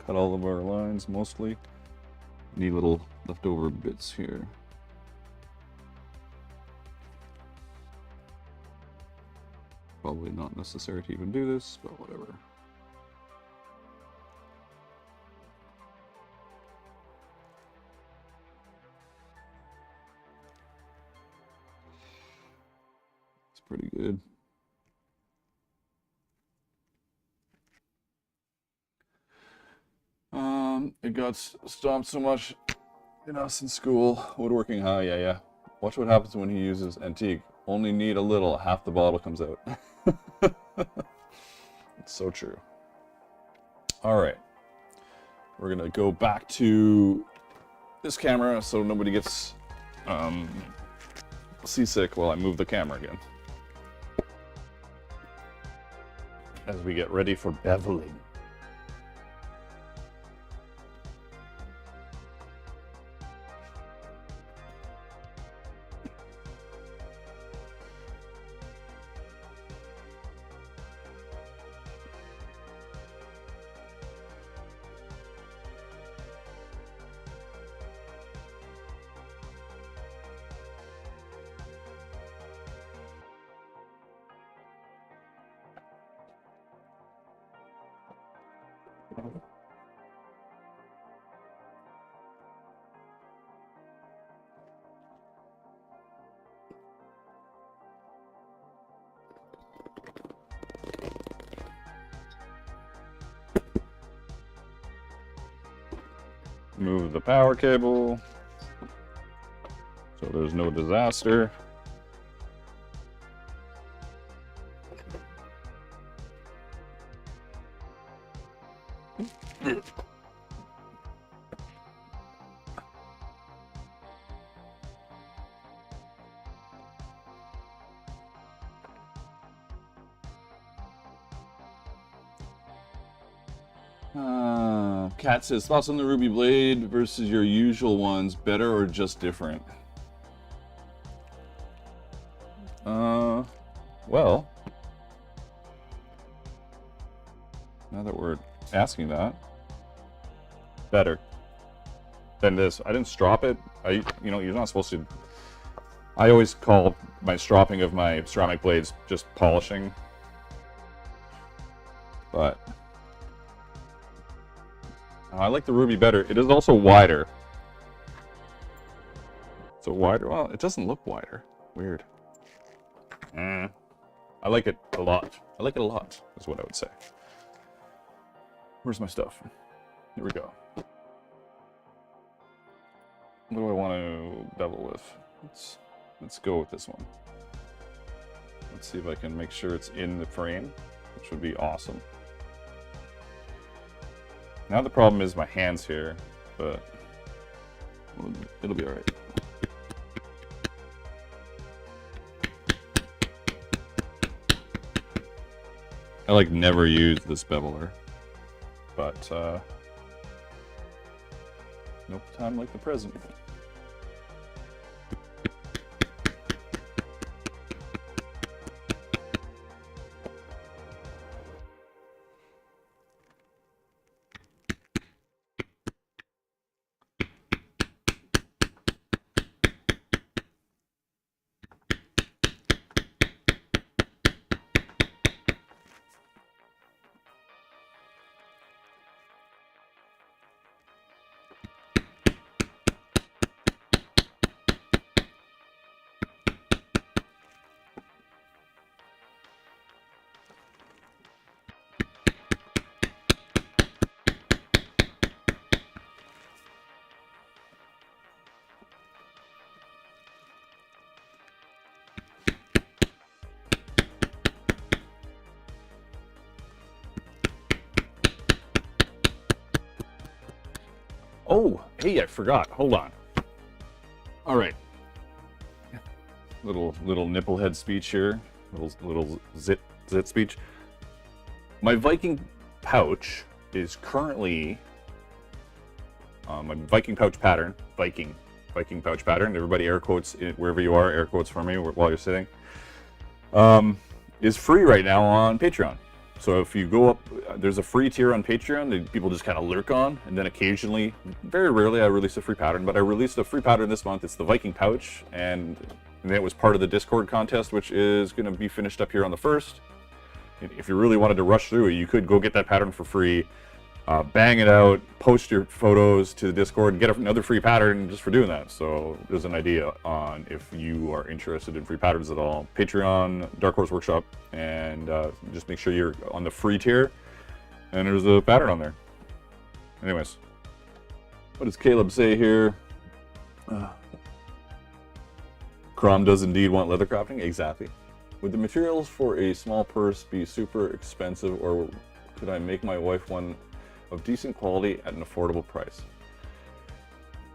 Cut all of our lines mostly. Need little leftover bits here. Probably not necessary to even do this, but whatever. It's pretty good. It got stomped so much in us in school. Woodworking high, yeah. Watch what happens when he uses antique. Only need a little, half the bottle comes out. It's so true. All right. We're gonna go back to this camera so nobody gets seasick while I move the camera again. As we get ready for beveling. Move the power cable so there's no disaster. Kat says, thoughts on the Ruby Blade versus your usual ones, better or just different? Well, now that we're asking that, better than this. I didn't strop it. You're not supposed to. I always call my stropping of my ceramic blades just polishing, but I like the Ruby better. It is also wider. So wider? Well, it doesn't look wider. Weird. I like it a lot. I like it a lot, is what I would say. Where's my stuff? Here we go. What do I want to bevel with? Let's go with this one. Let's see if I can make sure it's in the frame, which would be awesome. Now the problem is my hands here, but it'll be all right. I like never use this beveler, but no time like the present. Oh, hey, I forgot. Hold on. All right. Little nipplehead speech here. Little zit speech. My Viking pouch is currently my Viking pouch pattern. Viking pouch pattern. Everybody air quotes wherever you are. Air quotes for me while you're sitting. Is free right now on Patreon. So if you go up, there's a free tier on Patreon that people just kind of lurk on, and then occasionally, very rarely, I release a free pattern, but I released a free pattern this month. It's the Viking pouch, and it was part of the Discord contest, which is going to be finished up here on the 1st. If you really wanted to rush through it, you could go get that pattern for free, bang it out, post your photos to the Discord, and get another free pattern just for doing that. So there's an idea on if you are interested in free patterns at all. Patreon, Dark Horse Workshop, and just make sure you're on the free tier, and there's a pattern on there. Anyways, what does Caleb say here? Crom does indeed want leather crafting. Exactly. Would the materials for a small purse be super expensive, or could I make my wife one of decent quality at an affordable price?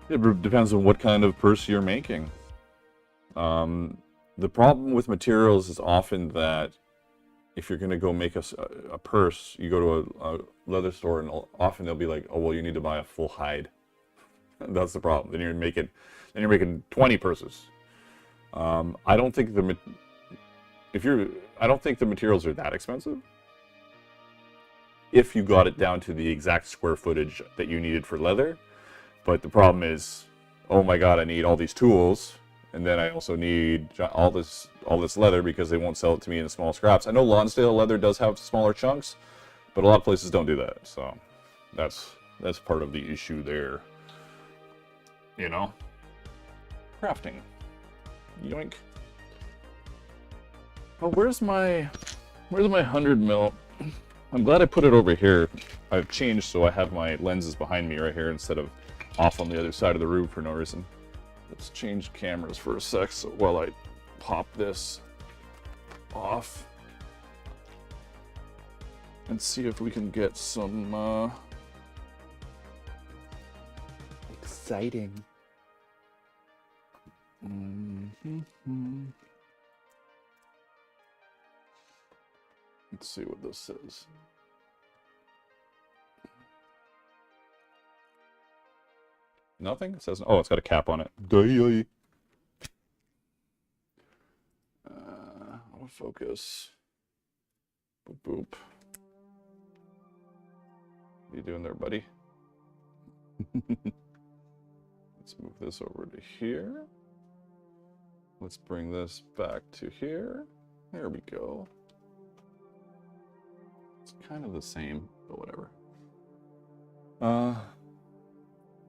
It depends on what kind of purse you're making. The problem with materials is often that if you're going to go make a purse, you go to a leather store, and often they'll be like, "Oh, well, you need to buy a full hide." That's the problem. Then you're making 20 purses. I don't think the materials are that expensive if you got it down to the exact square footage that you needed for leather. But the problem is, oh my god, I need all these tools, and then I also need all this leather because they won't sell it to me in small scraps. I know Lonsdale leather does have smaller chunks, but a lot of places don't do that. So that's part of the issue there. You know? Crafting. Yoink. Oh, where's my 100 mil? I'm glad I put it over here. I've changed so I have my lenses behind me right here instead of off on the other side of the room for no reason. Let's change cameras for a sec so while I pop this off and see if we can get some exciting. Let's see what this says. Nothing? It says, oh, it's got a cap on it. I'll focus. Boop, boop. What are you doing there, buddy? Let's move this over to here. Let's bring this back to here. There we go. It's kind of the same, but whatever.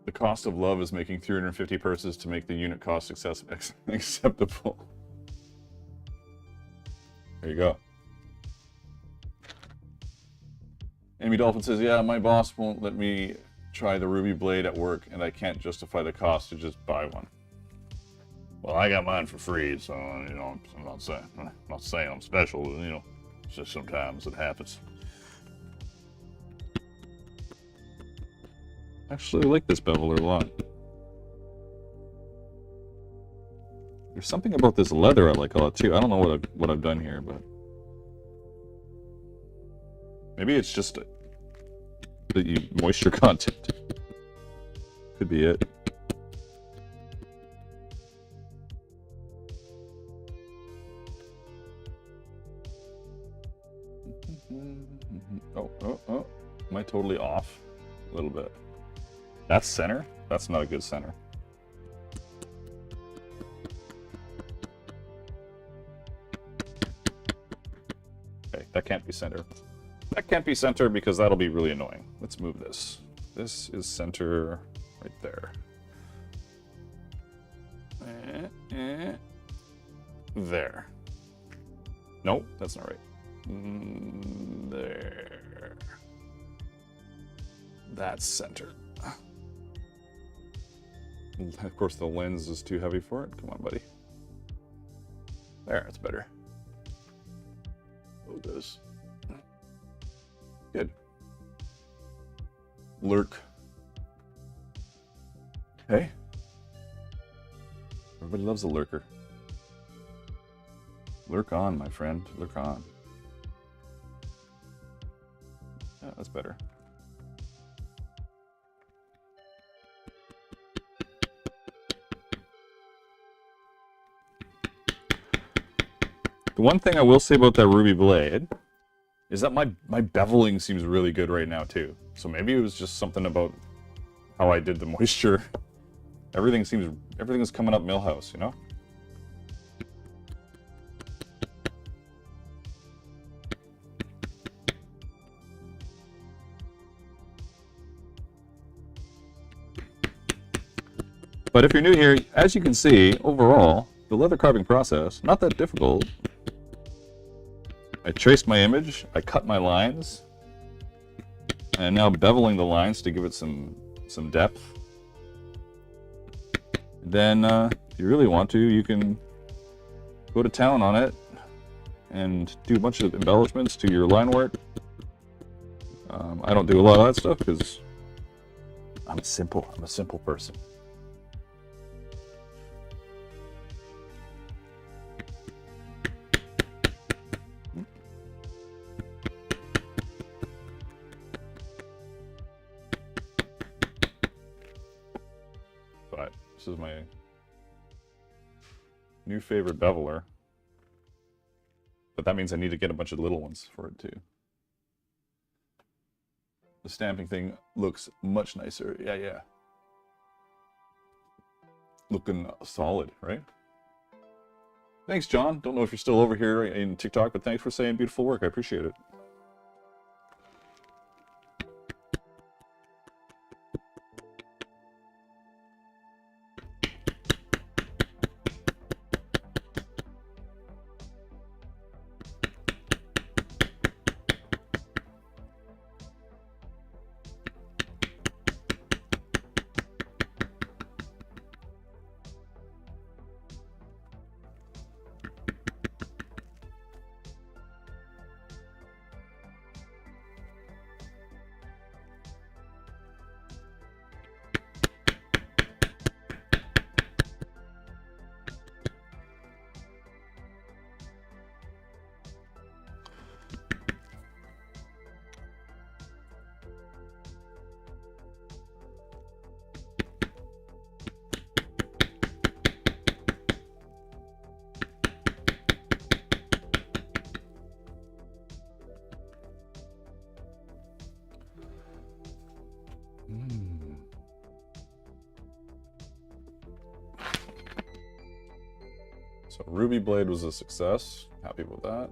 The cost of love is making 350 purses to make the unit cost acceptable. There you go. Amy Dolphin says, yeah, my boss won't let me try the ruby blade at work, and I can't justify the cost to just buy one. Well, I got mine for free, so, you know, I'm not saying I'm special, you know, it's just sometimes it happens. Actually, I like this beveler a lot. There's something about this leather I like a lot too. I don't know what I've done here, but maybe it's just the moisture content. Could be it. Oh. Am I totally off? A little bit. That's center? That's not a good center. Okay, that can't be center. That can't be center because that'll be really annoying. Let's move this. This is center right there. There. Nope, that's not right. There. That's center. Of course, the lens is too heavy for it. Come on, buddy. There, it's better. Focus. Good. Lurk. Hey? Everybody loves a lurker. Lurk on, my friend. Lurk on. Yeah, that's better. The one thing I will say about that ruby blade is that my beveling seems really good right now too. So maybe it was just something about how I did the moisture. Everything is coming up Millhouse, you know? But if you're new here, as you can see, overall, the leather carving process, not that difficult. I traced my image, I cut my lines, and now beveling the lines to give it some depth. Then, if you really want to, you can go to town on it and do a bunch of embellishments to your line work. I don't do a lot of that stuff because I'm a simple person. But this is my new favorite beveler. But that means I need to get a bunch of little ones for it too. The stamping thing looks much nicer. Yeah. Looking solid, right? Thanks, John. Don't know if you're still over here in TikTok, but thanks for saying beautiful work. I appreciate it. So Ruby Blade was a success. Happy with that.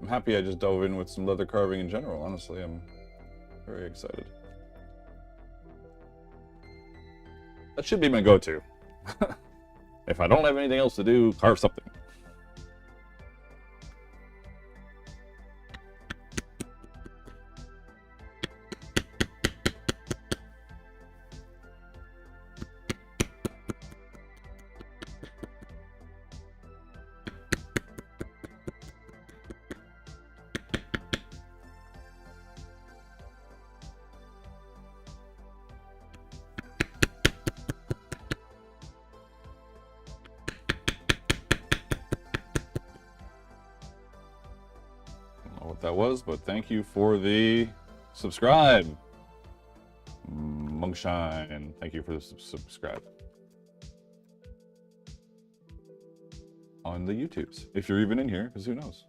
I'm happy I just dove in with some leather carving in general. Honestly, I'm very excited. That should be my go-to. If I don't have anything else to do, carve something. What that was, but thank you for the subscribe. Monkshine, thank you for the subscribe. On the YouTubes, if you're even in here, because who knows?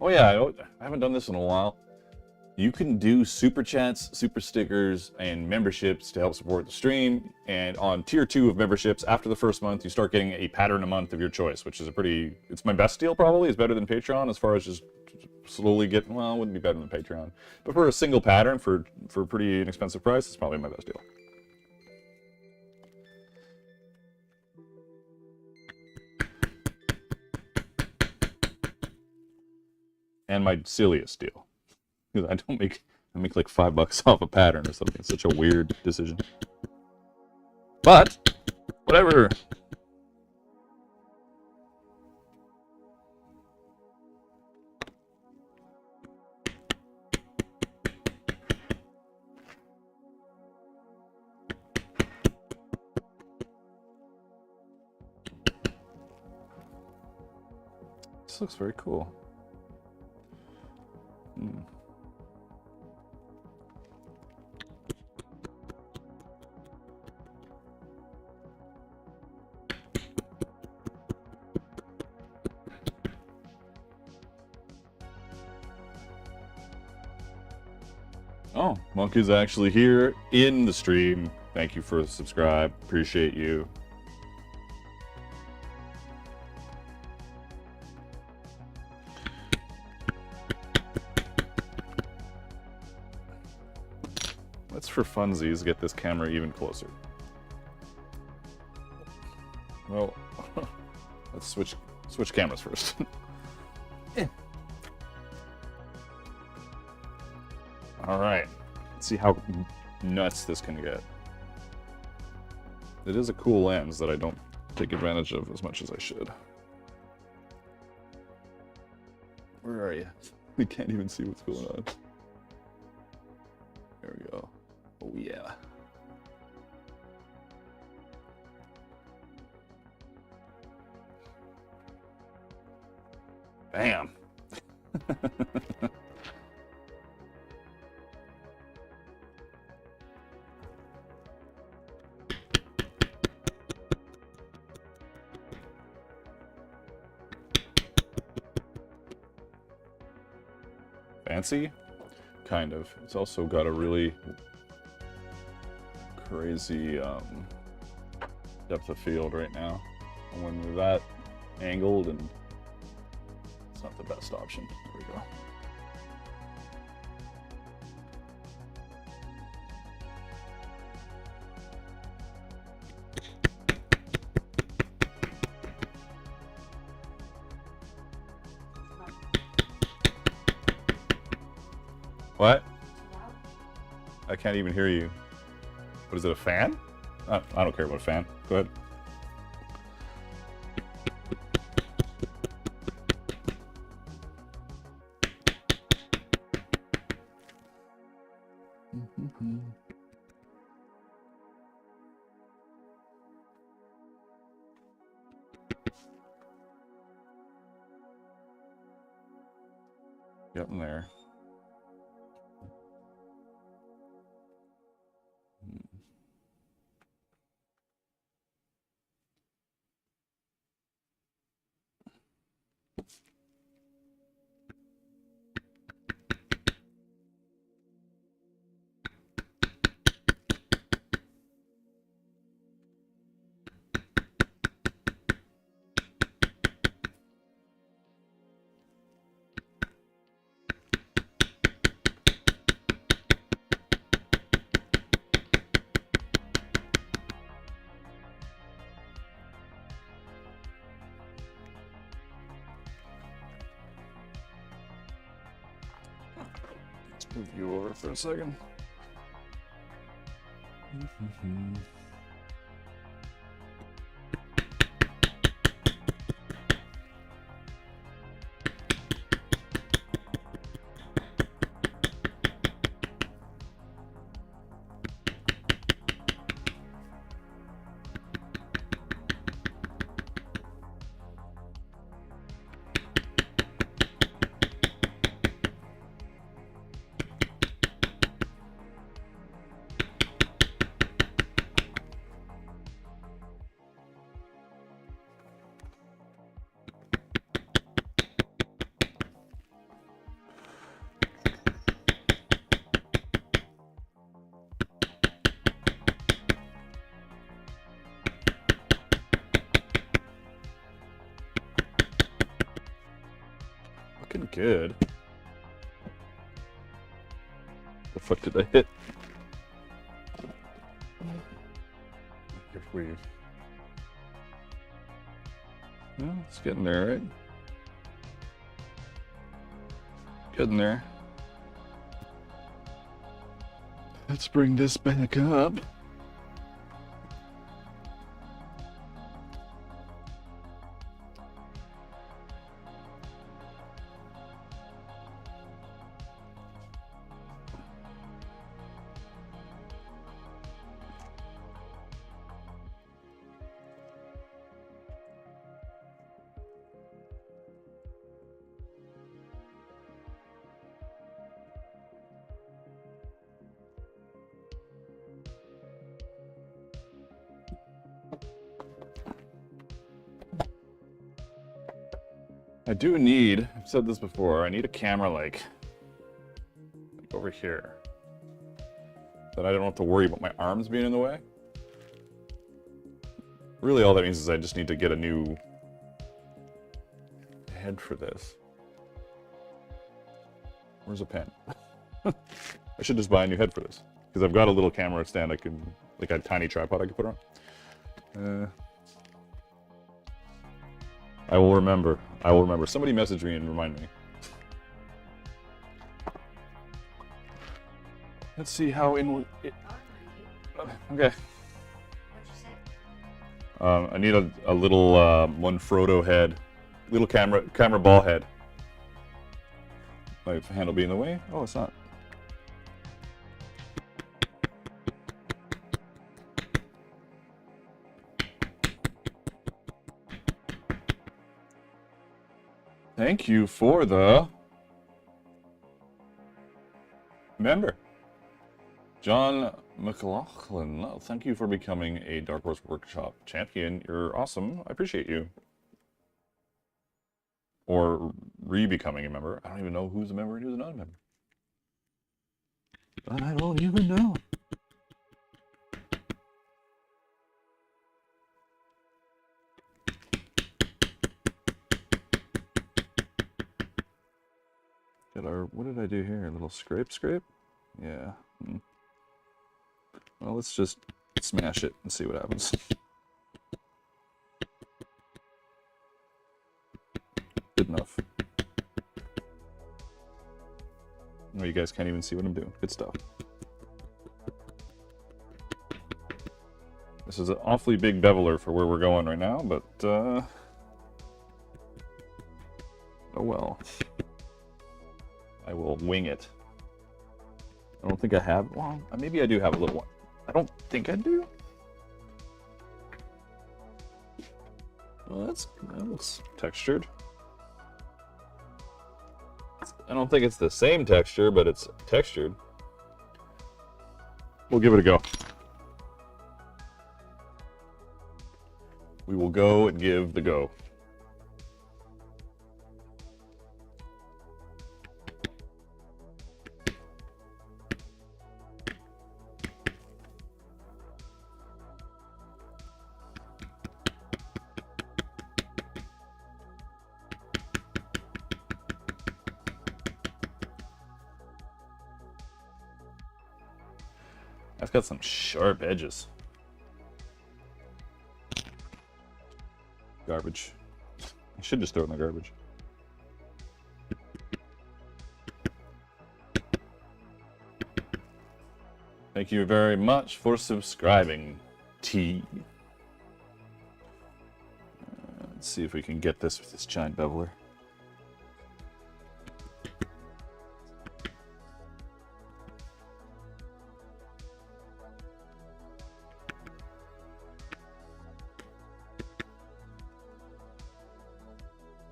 Oh yeah, I haven't done this in a while. You can do super chats, super stickers, and memberships to help support the stream. And on tier 2 of memberships, after the first month, you start getting a pattern a month of your choice, which is it's my best deal probably. It's better than Patreon as far as just slowly getting, well, it wouldn't be better than Patreon. But for a single pattern for a pretty inexpensive price, it's probably my best deal. And my silliest deal. Because I make like $5 off a pattern or something. It's such a weird decision. But, whatever. This looks very cool. Hmm. Oh, Monkey's actually here in the stream. Thank you for the subscribe. Appreciate you. Let's, for funsies, get this camera even closer. Well, let's switch cameras first. All right, let's see how nuts this can get. It is a cool lens that I don't take advantage of as much as I should. Where are you? We can't even see what's going on. There we go. Oh yeah. Bam. Fancy? Kind of. It's also got a really crazy depth of field right now. And when you're that angled, and it's not the best option. There we go. What? I can't even hear you. What is it, a fan? I don't care about a fan. Go ahead. Getting there. Let's move you over for a second. Looking good. The fuck did I hit? If we... Well, it's getting there, right? Getting there. Let's bring this back up. I do need, I've said this before, I need a camera like over here. That I don't have to worry about my arms being in the way. Really all that means is I just need to get a new head for this. Where's a pen? I should just buy a new head for this. Because I've got a little camera stand I can, like a tiny tripod I can put on. I will remember. I will remember. Somebody message me and remind me. Let's see how in it. Okay. What'd you say? I need a little one Frodo head, little camera ball head. My handle be in the way? Oh, it's not. Thank you for the member. John McLaughlin, oh, thank you for becoming a Dark Horse Workshop champion. You're awesome. I appreciate you. Or re-becoming a member. I don't even know who's a member and who's not a member. I don't even know. What did I do here? A little scrape? Yeah. Well, let's just smash it and see what happens. Good enough. Oh, you guys can't even see what I'm doing. Good stuff. This is an awfully big beveler for where we're going right now, but oh well. I will wing it. I don't think I have. Well, maybe I do have a little one. I don't think I do. Well, that looks textured. I don't think it's the same texture, but it's textured. We'll give it a go. We will go and give the go. That's got some sharp edges. Garbage. I should just throw it in the garbage. Thank you very much for subscribing, T. Let's see if we can get this with this giant beveler.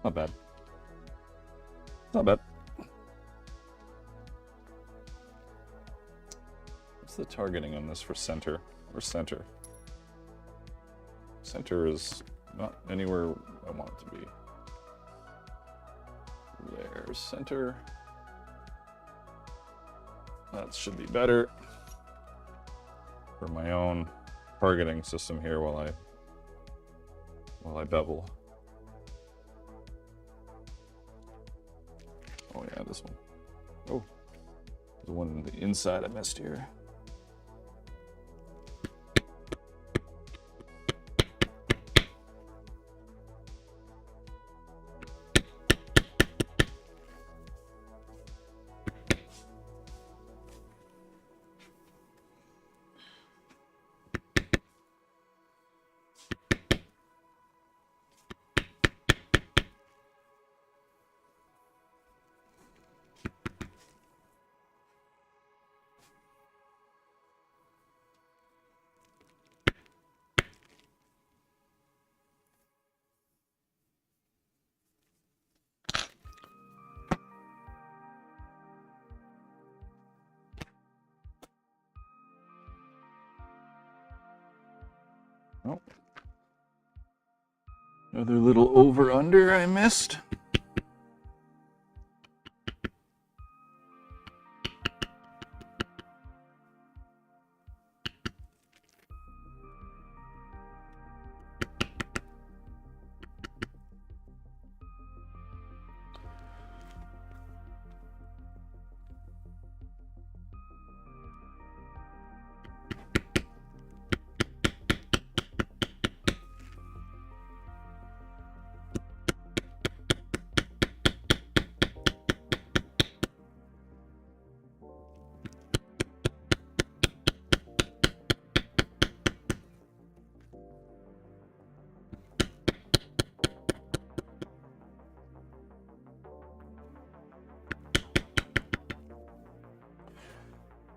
Not bad. Not bad. What's the targeting on this for center? Or center? Center is not anywhere I want it to be. There's center. That should be better for my own targeting system here while I bevel. Oh yeah, this one. Oh, the one on the inside I missed here. Oh. Another little over-under I missed.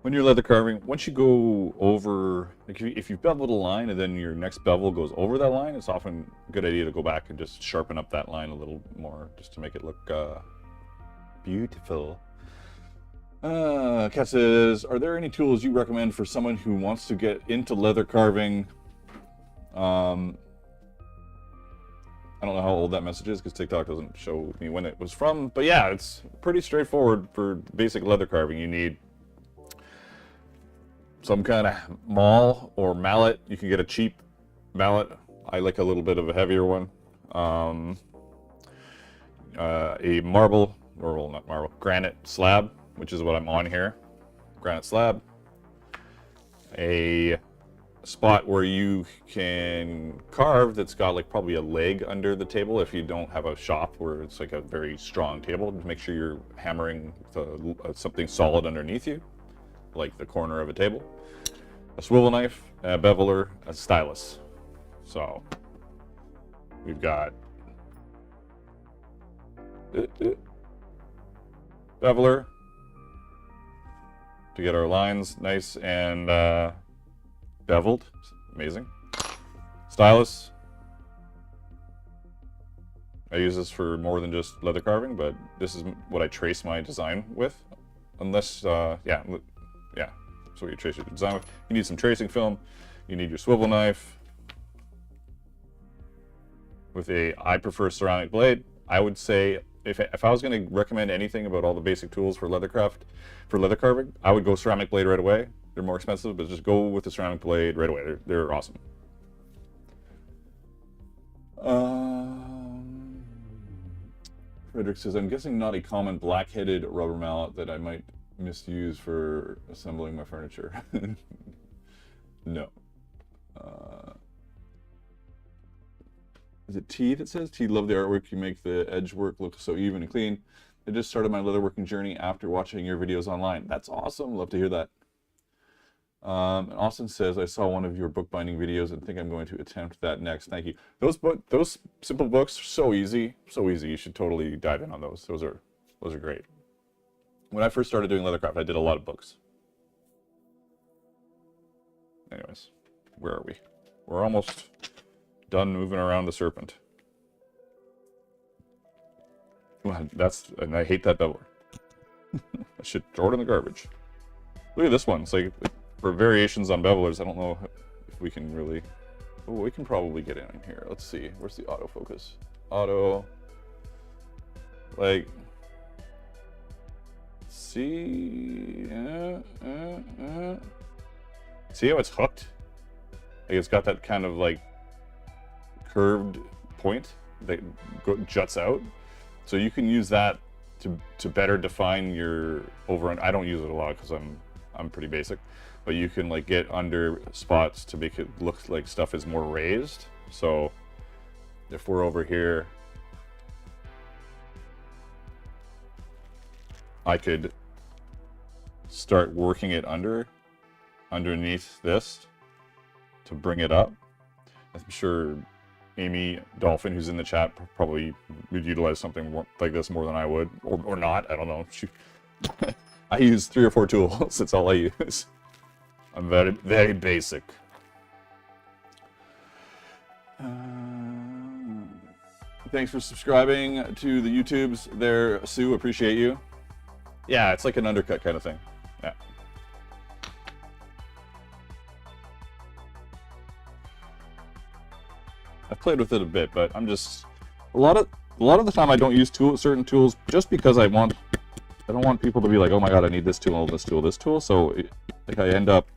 when you're leather carving, once you go over, like if you've beveled a line and then your next bevel goes over that line, it's often a good idea to go back and just sharpen up that line a little more, just to make it look beautiful. Kat says, are there any tools you recommend for someone who wants to get into leather carving? I don't know how old that message is because TikTok doesn't show me when it was from, but yeah, it's pretty straightforward for basic leather carving. You need some kind of maul or mallet. You can get a cheap mallet. I like a little bit of a heavier one. A marble, or well, not marble, granite slab, which is what I'm on here. Granite slab. A spot where you can carve that's got like probably a leg under the table if you don't have a shop where it's like a very strong table. Make sure you're hammering something solid underneath you, like the corner of a table. A swivel knife, a beveler, a stylus. So we've got beveler to get our lines nice and beveled. Amazing. Stylus. I use this for more than just leather carving, but this is what I trace my design with. Unless, yeah, so what you trace your design with. You need some tracing film. You need your swivel knife. I prefer ceramic blade. I would say, if I was going to recommend anything about all the basic tools for leather carving, I would go ceramic blade right away. They're more expensive, but just go with the ceramic blade right away. They're awesome. Frederick says, I'm guessing not a common black-headed rubber mallet that I might misuse for assembling my furniture. No. Is it T that says? T, love the artwork. You make the edge work look so even and clean. I just started my leatherworking journey after watching your videos online. That's awesome. Love to hear that. And Austin says, I saw one of your bookbinding videos and think I'm going to attempt that next. Thank you. Those simple books are so easy. So easy. You should totally dive in on those. Those are great. When I first started doing Leathercraft, I did a lot of books. Anyways, where are we? We're almost done moving around the serpent. Well, and I hate that beveler. I should throw it in the garbage. Look at this one. It's like, for variations on bevelers, I don't know if we can really... Oh, we can probably get in here. Let's see. Where's the autofocus? Auto... Like... See... See how it's hooked? Like, it's got that kind of, like, curved point that juts out. So you can use that to better define your over and... I don't use it a lot because I'm pretty basic. But you can like get under spots to make it look like stuff is more raised. So if we're over here, I could start working it underneath this to bring it up. I'm sure Amy Dolphin, who's in the chat, probably would utilize something more like this more than I would, or not. I don't know. I use 3 or 4 tools. That's all I use. I'm very, very basic. Thanks for subscribing to the YouTubes there, Sue. Appreciate you. Yeah, it's like an undercut kind of thing. Yeah. I've played with it a bit, but I'm just a lot of the time I don't use certain tools just because I don't want people to be like, oh my god, I need this tool, this tool. So like I end up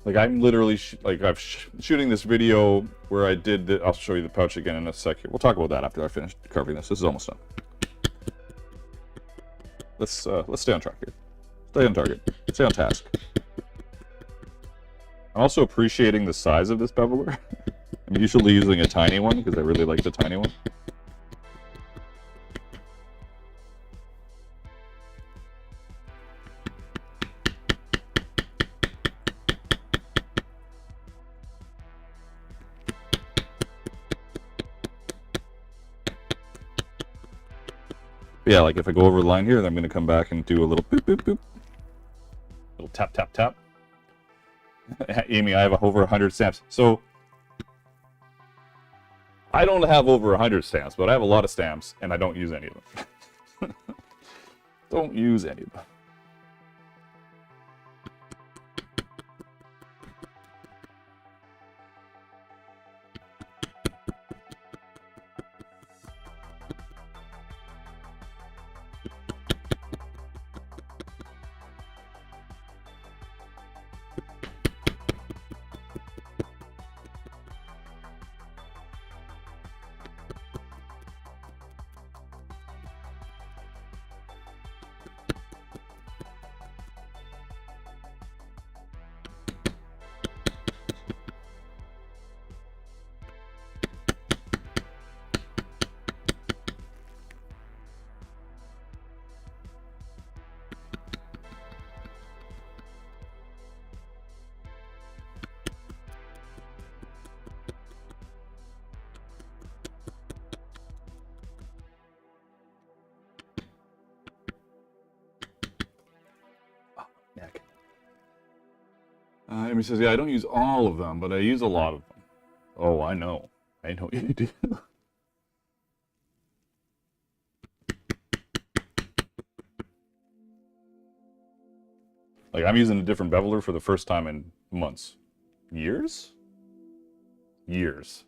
like I'm literally shooting this video where I did I'll show you the pouch again in a second. We'll talk about that after I finish carving this. This is almost done. Let's stay on track here. Stay on target. Stay on task. I'm also appreciating the size of this beveler. I'm usually using a tiny one because I really like the tiny one. But yeah, like if I go over the line here, then I'm going to come back and do a little boop, boop, boop. tap, tap, tap. Amy, I have over 100 stamps. So, I don't have over 100 stamps, but I have a lot of stamps, and I don't use any of them. Don't use any of them. Neck. Amy says, yeah, I don't use all of them, but I use a lot of them. Oh, I know. I know you do. Like, I'm using a different beveler for the first time in months. Years? Years.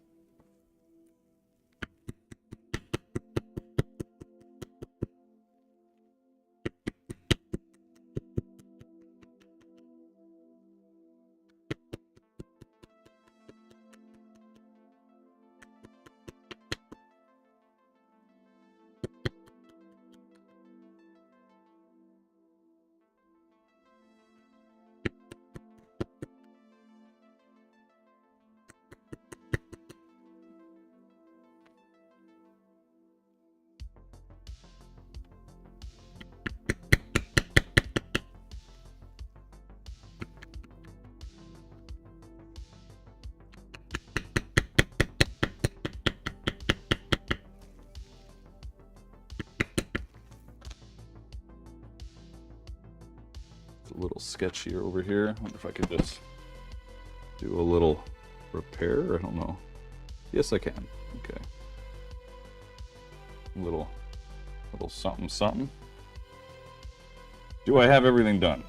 A little sketchier over here. I wonder if I could just do a little repair. I don't know. Yes, I can. Okay. Little something, something. Do I have everything done?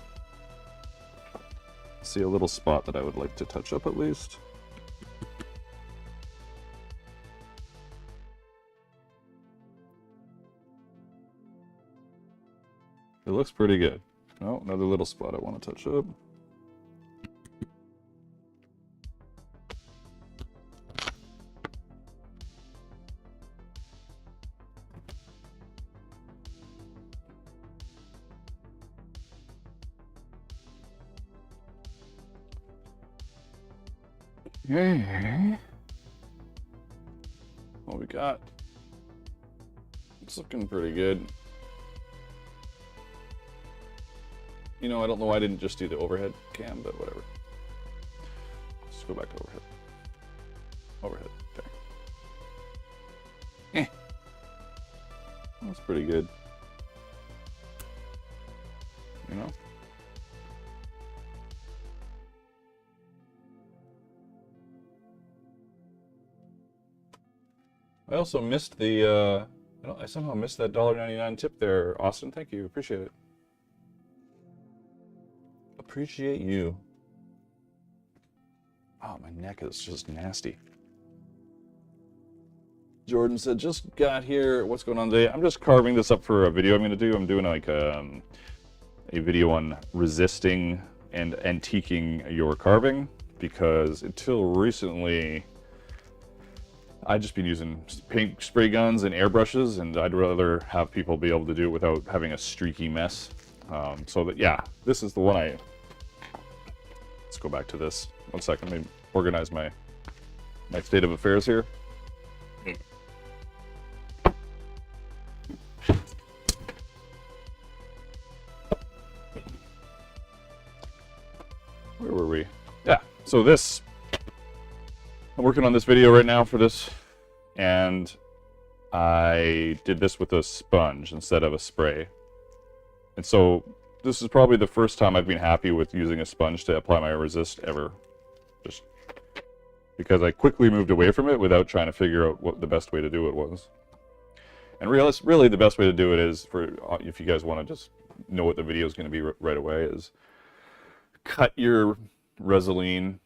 See a little spot that I would like to touch up at least. It looks pretty good. Oh, another little spot I want to touch up. Okay. What we got? It's looking pretty good. You know, I don't know why I didn't just do the overhead cam, but whatever. Let's go back to overhead. Overhead, okay. That's pretty good. You know? I also missed the, I somehow missed that $1.99 tip there, Austin. Thank you, appreciate it. Appreciate you. Oh, my neck is just nasty. Jordan said, just got here. What's going on today? I'm just carving this up for a video I'm going to do. I'm doing like a video on resisting and antiquing your carving, because until recently I'd just been using paint spray guns and airbrushes, and I'd rather have people be able to do it without having a streaky mess. So that, yeah, this is the one I... Let's go back to this. 1 second, let me organize my state of affairs here. Where were we? Yeah, so this, I'm working on this video right now for this, and I did this with a sponge instead of a spray. And so this is probably the first time I've been happy with using a sponge to apply my resist ever. Just because I quickly moved away from it without trying to figure out what the best way to do it was. And really the best way to do it is, for if you guys want to just know what the video is going to be right away, is cut your Resolene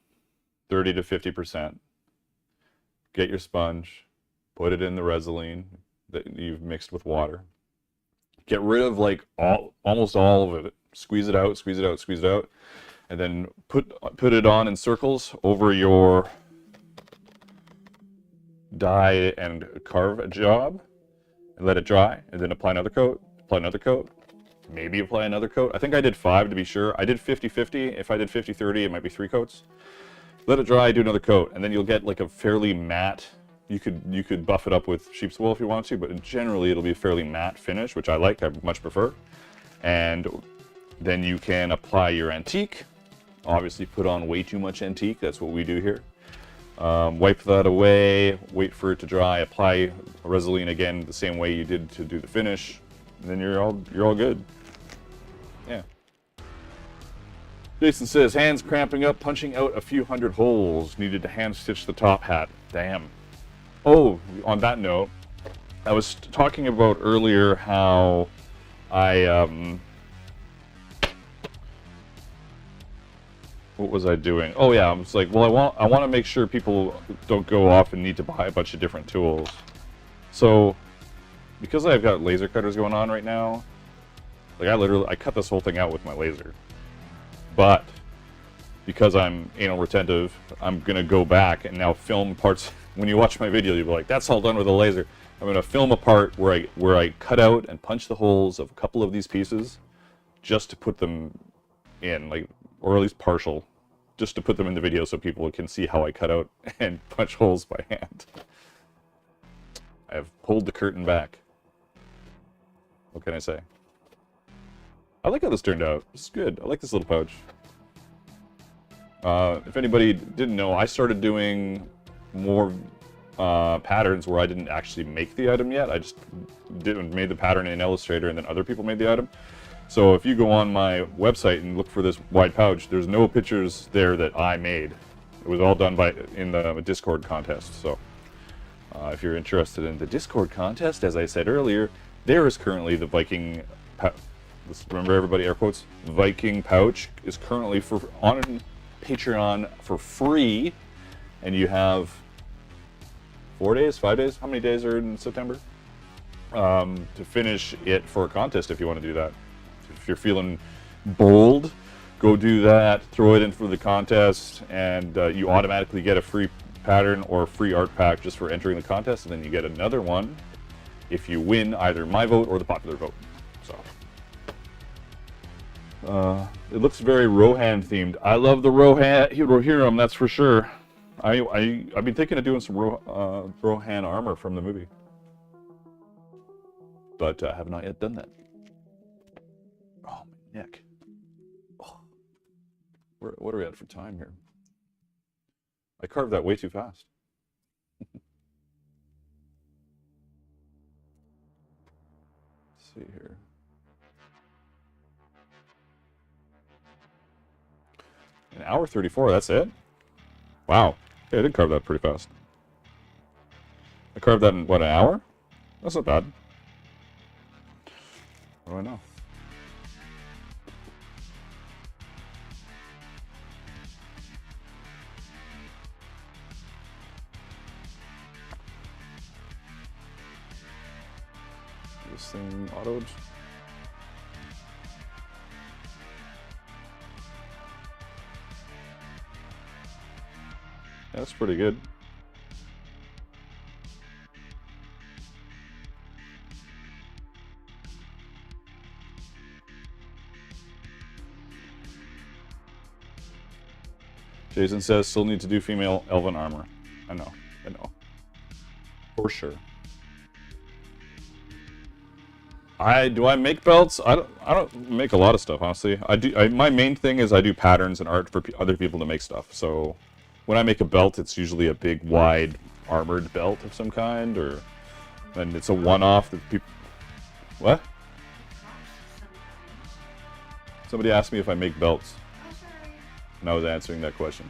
30 to 50%. Get your sponge, put it in the Resolene that you've mixed with water. Get rid of like almost all of it. Squeeze it out, squeeze it out, squeeze it out, and then put it on in circles over your dye and carve job, and let it dry, and then apply another coat, maybe apply another coat. I think I did 5 to be sure. I did 50-50. If I did 50-30, it might be 3 coats. Let it dry, do another coat, and then you'll get like a fairly matte. You could buff it up with sheep's wool if you want to, but generally it'll be a fairly matte finish, which I like. I much prefer. And then you can apply your antique. Obviously, put on way too much antique. That's what we do here. Wipe that away. Wait for it to dry. Apply Resolene again the same way you did to do the finish. And then you're all good. Yeah. Jason says, hands cramping up, punching out a few hundred holes. Needed to hand stitch the top hat. Damn. Oh, on that note, I was talking about earlier how I, what was I doing? Oh yeah, I was like, well, I want to make sure people don't go off and need to buy a bunch of different tools. So, because I've got laser cutters going on right now, like I cut this whole thing out with my laser. But because I'm anal retentive, I'm gonna go back and now film parts. When you watch my video, you'll be like, that's all done with a laser. I'm gonna film a part where I cut out and punch the holes of a couple of these pieces just to put them in, like, or at least partial, just to put them in the video so people can see how I cut out and punch holes by hand. I have pulled the curtain back. What can I say? I like how this turned out. This is good. I like this little pouch. If anybody didn't know, I started doing more patterns where I didn't actually make the item yet. I just made the pattern in Illustrator, and then other people made the item. So if you go on my website and look for this wide pouch, there's no pictures there that I made. It was all done in the Discord contest. So if you're interested in the Discord contest, as I said earlier, there is currently the Viking pouch. Remember, everybody, air quotes, Viking pouch is currently on Patreon for free, and you have 4 days, 5 days, how many days are in September, to finish it for a contest if you want to do that. If you're feeling bold, go do that, throw it in for the contest, and you automatically get a free pattern or a free art pack just for entering the contest, and then you get another one if you win either my vote or the popular vote. It looks very Rohan themed. I love the Rohirrim, that's for sure. I've been thinking of doing some Rohan armor from the movie, but I have not yet done that. Oh, my neck. Oh. What are we at for time here? I carved that way too fast. Let's see here. An hour 34, that's it? Wow. Yeah, I did carve that pretty fast. I carved that in, what, an hour? That's not bad. What do I know? This thing autoed. That's pretty good. Jason says, still need to do female elven armor. I know. For sure. Do I make belts? I don't make a lot of stuff, honestly. My main thing is I do patterns and art for other people to make stuff. So when I make a belt, it's usually a big, wide, armored belt of some kind, and it's a one-off that people. What? Somebody asked me if I make belts, Oh, sorry. and I was answering that question.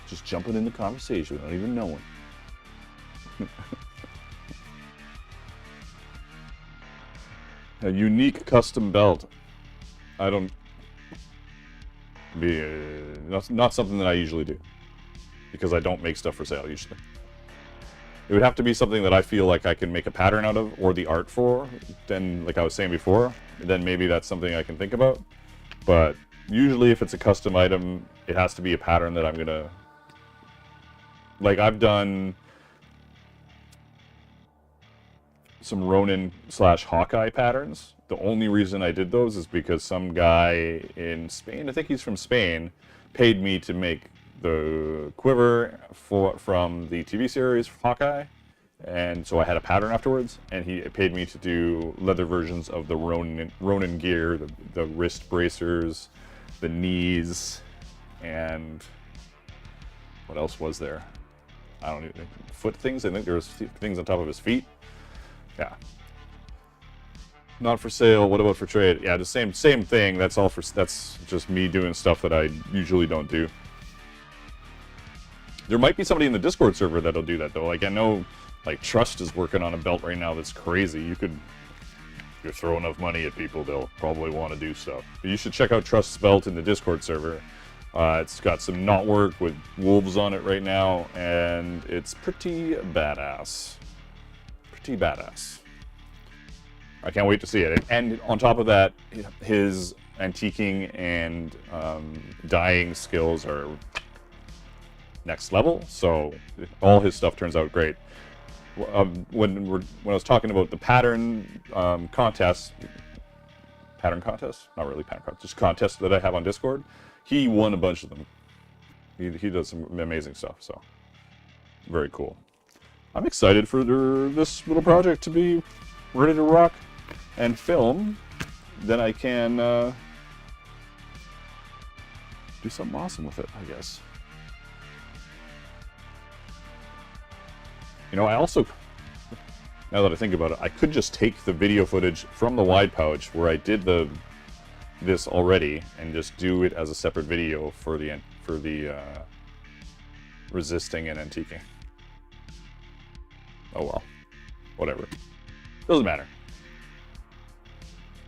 Just jumping in the conversation without even knowing. A unique custom belt. I don't... not something that I usually do. Because I don't make stuff for sale, usually. It would have to be something that I feel like I can make a pattern out of, or the art for. Then, like I was saying before, then maybe that's something I can think about. But usually if it's a custom item, it has to be a pattern that I'm gonna... Like, I've done some Ronin/Hawkeye patterns. The only reason I did those is because some guy in Spain, I think he's from Spain, paid me to make the quiver from the TV series Hawkeye, and so I had a pattern afterwards, and he paid me to do leather versions of the Ronin gear, the wrist bracers, the knees, and what else was there? I don't even, foot things? I think there was things on top of his feet. Yeah. Not for sale. What about for trade? Yeah, the same thing. That's all for. That's just me doing stuff that I usually don't do. There might be somebody in the Discord server that'll do that though. Like I know, like Trust is working on a belt right now that's crazy. If you throw enough money at people, they'll probably want to do stuff. But you should check out Trust's belt in the Discord server. It's got some knotwork with wolves on it right now, and it's pretty badass. Pretty badass. I can't wait to see it. And on top of that, his antiquing and dyeing skills are next level. So all his stuff turns out great. When I was talking about the pattern contest, not really pattern contest, just contests that I have on Discord, he won a bunch of them. He does some amazing stuff. So very cool. I'm excited for this little project to be ready to rock and film. Then I can do something awesome with it, I guess. You know, I also, now that I think about it, I could just take the video footage from the wide pouch where I did this already and just do it as a separate video for the resisting and antiquing. Oh well, whatever. Doesn't matter.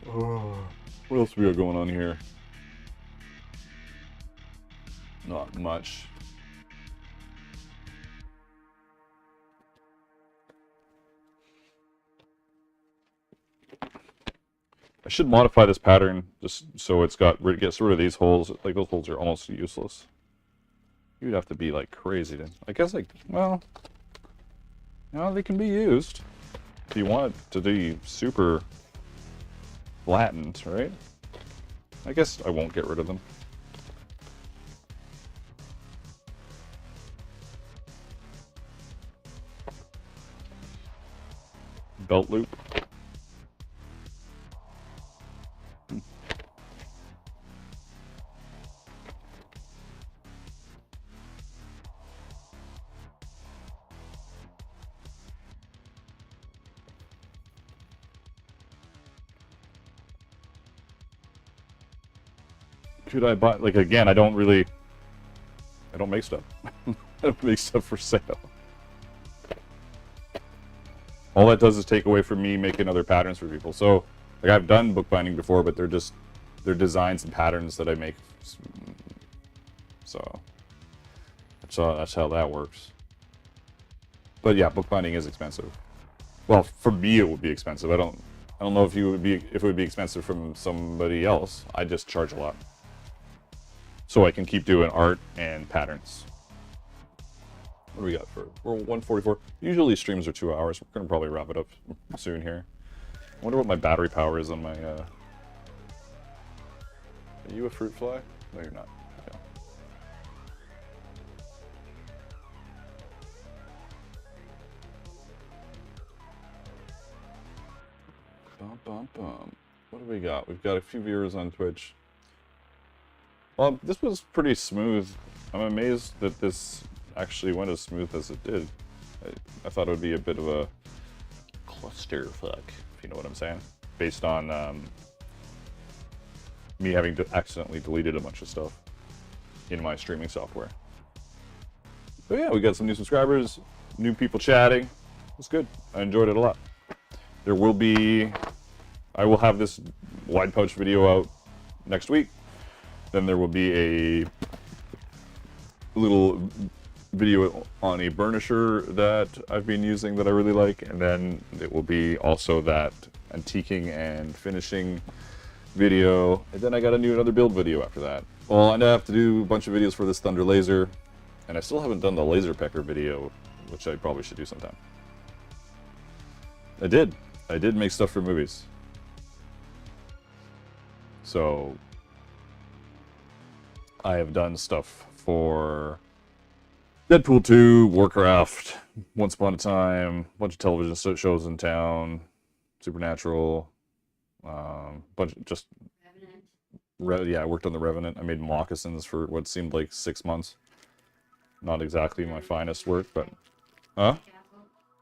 What else we got going on here? Not much. I should modify this pattern just so it gets rid of these holes. Like those holes are almost useless. You'd have to be like crazy to. I guess like well. No, they can be used if you want it to be super flattened, right? I guess I won't get rid of them. Belt loop. Could I buy, like, again, I don't make stuff. I don't make stuff for sale. All that does is take away from me making other patterns for people. So, like, I've done bookbinding before, but they're designs and patterns that I make. So, that's how that works. But yeah, bookbinding is expensive. Well, for me it would be expensive. I don't know if it would be expensive from somebody else. I just charge a lot. So I can keep doing art and patterns. What do we got for? We're 1:44. Usually streams are 2 hours. We're gonna probably wrap it up soon here. I wonder what my battery power is on my. Are you a fruit fly? No, you're not. Okay. Bum, bum, bum. What do we got? We've got a few viewers on Twitch. Well, this was pretty smooth. I'm amazed that this actually went as smooth as it did. I thought it would be a bit of a clusterfuck, if you know what I'm saying. Based on me having accidentally deleted a bunch of stuff in my streaming software. But yeah, we got some new subscribers, new people chatting. It was good. I enjoyed it a lot. I will have this wide pouch video out next week. Then there will be a little video on a burnisher that I've been using that I really like. And then it will be also that antiquing and finishing video. And then I gotta do another build video after that. Well, I have to do a bunch of videos for this Thunder Laser. And I still haven't done the laser pecker video, which I probably should do sometime. I did make stuff for movies. So I have done stuff for Deadpool 2, Warcraft, Once Upon a Time, a bunch of television shows in town, Supernatural, bunch of just yeah, I worked on The Revenant. I made moccasins for what seemed like 6 months. Not exactly my finest work, but Man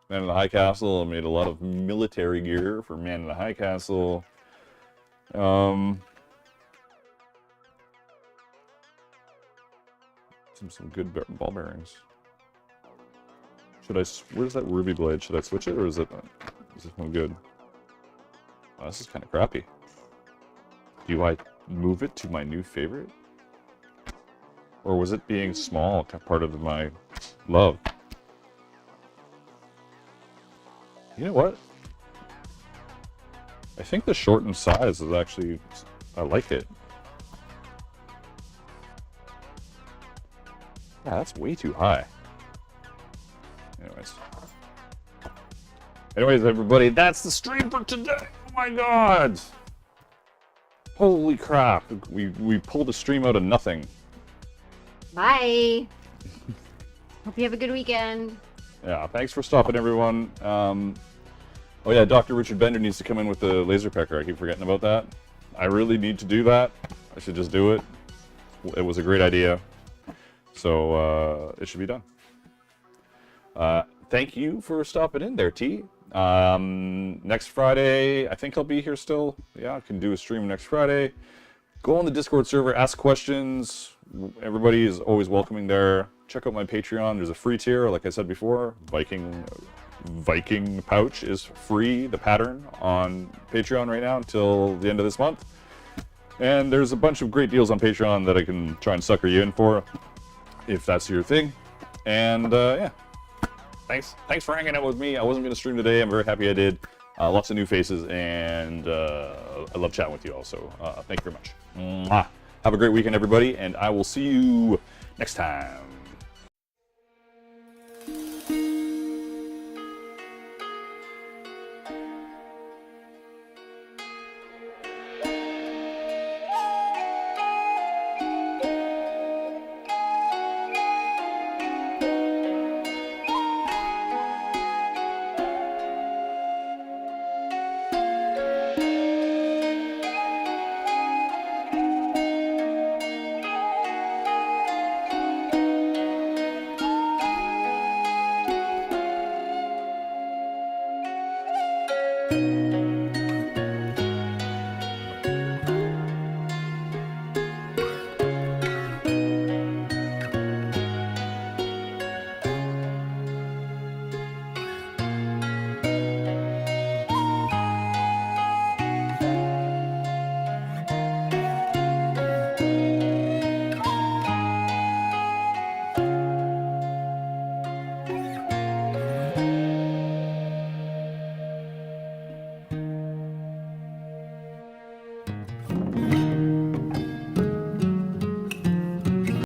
in the High Castle. I made a lot of military gear for Man in the High Castle. Some good ball bearings. Where's that ruby blade? Should I switch it, or is this one good? Oh, this is kind of crappy. Do I move it to my new favorite? Or was it being small part of my love? You know what? I think the shortened size is actually... I like it. Yeah, that's way too high. Anyways, everybody, that's the stream for today. Oh my god! Holy crap! We pulled a stream out of nothing. Bye. Hope you have a good weekend. Yeah, thanks for stopping, everyone. Oh yeah, Dr. Richard Bender needs to come in with the laser pecker. I keep forgetting about that. I really need to do that. I should just do it. It was a great idea. So it should be done. Thank you for stopping in there, T. Next Friday, I think I'll be here still. Yeah, I can do a stream next Friday. Go on the Discord server, ask questions. Everybody is always welcoming there. Check out my Patreon. There's a free tier, like I said before. Viking pouch is free, the pattern, on Patreon right now until the end of this month. And there's a bunch of great deals on Patreon that I can try and sucker you in for, if that's your thing. And yeah, thanks for hanging out with me. I wasn't going to stream today. I'm very happy I did. Lots of new faces, and I love chatting with you also. Thank you very much. Mwah. Have a great weekend, everybody, and I will see you next time.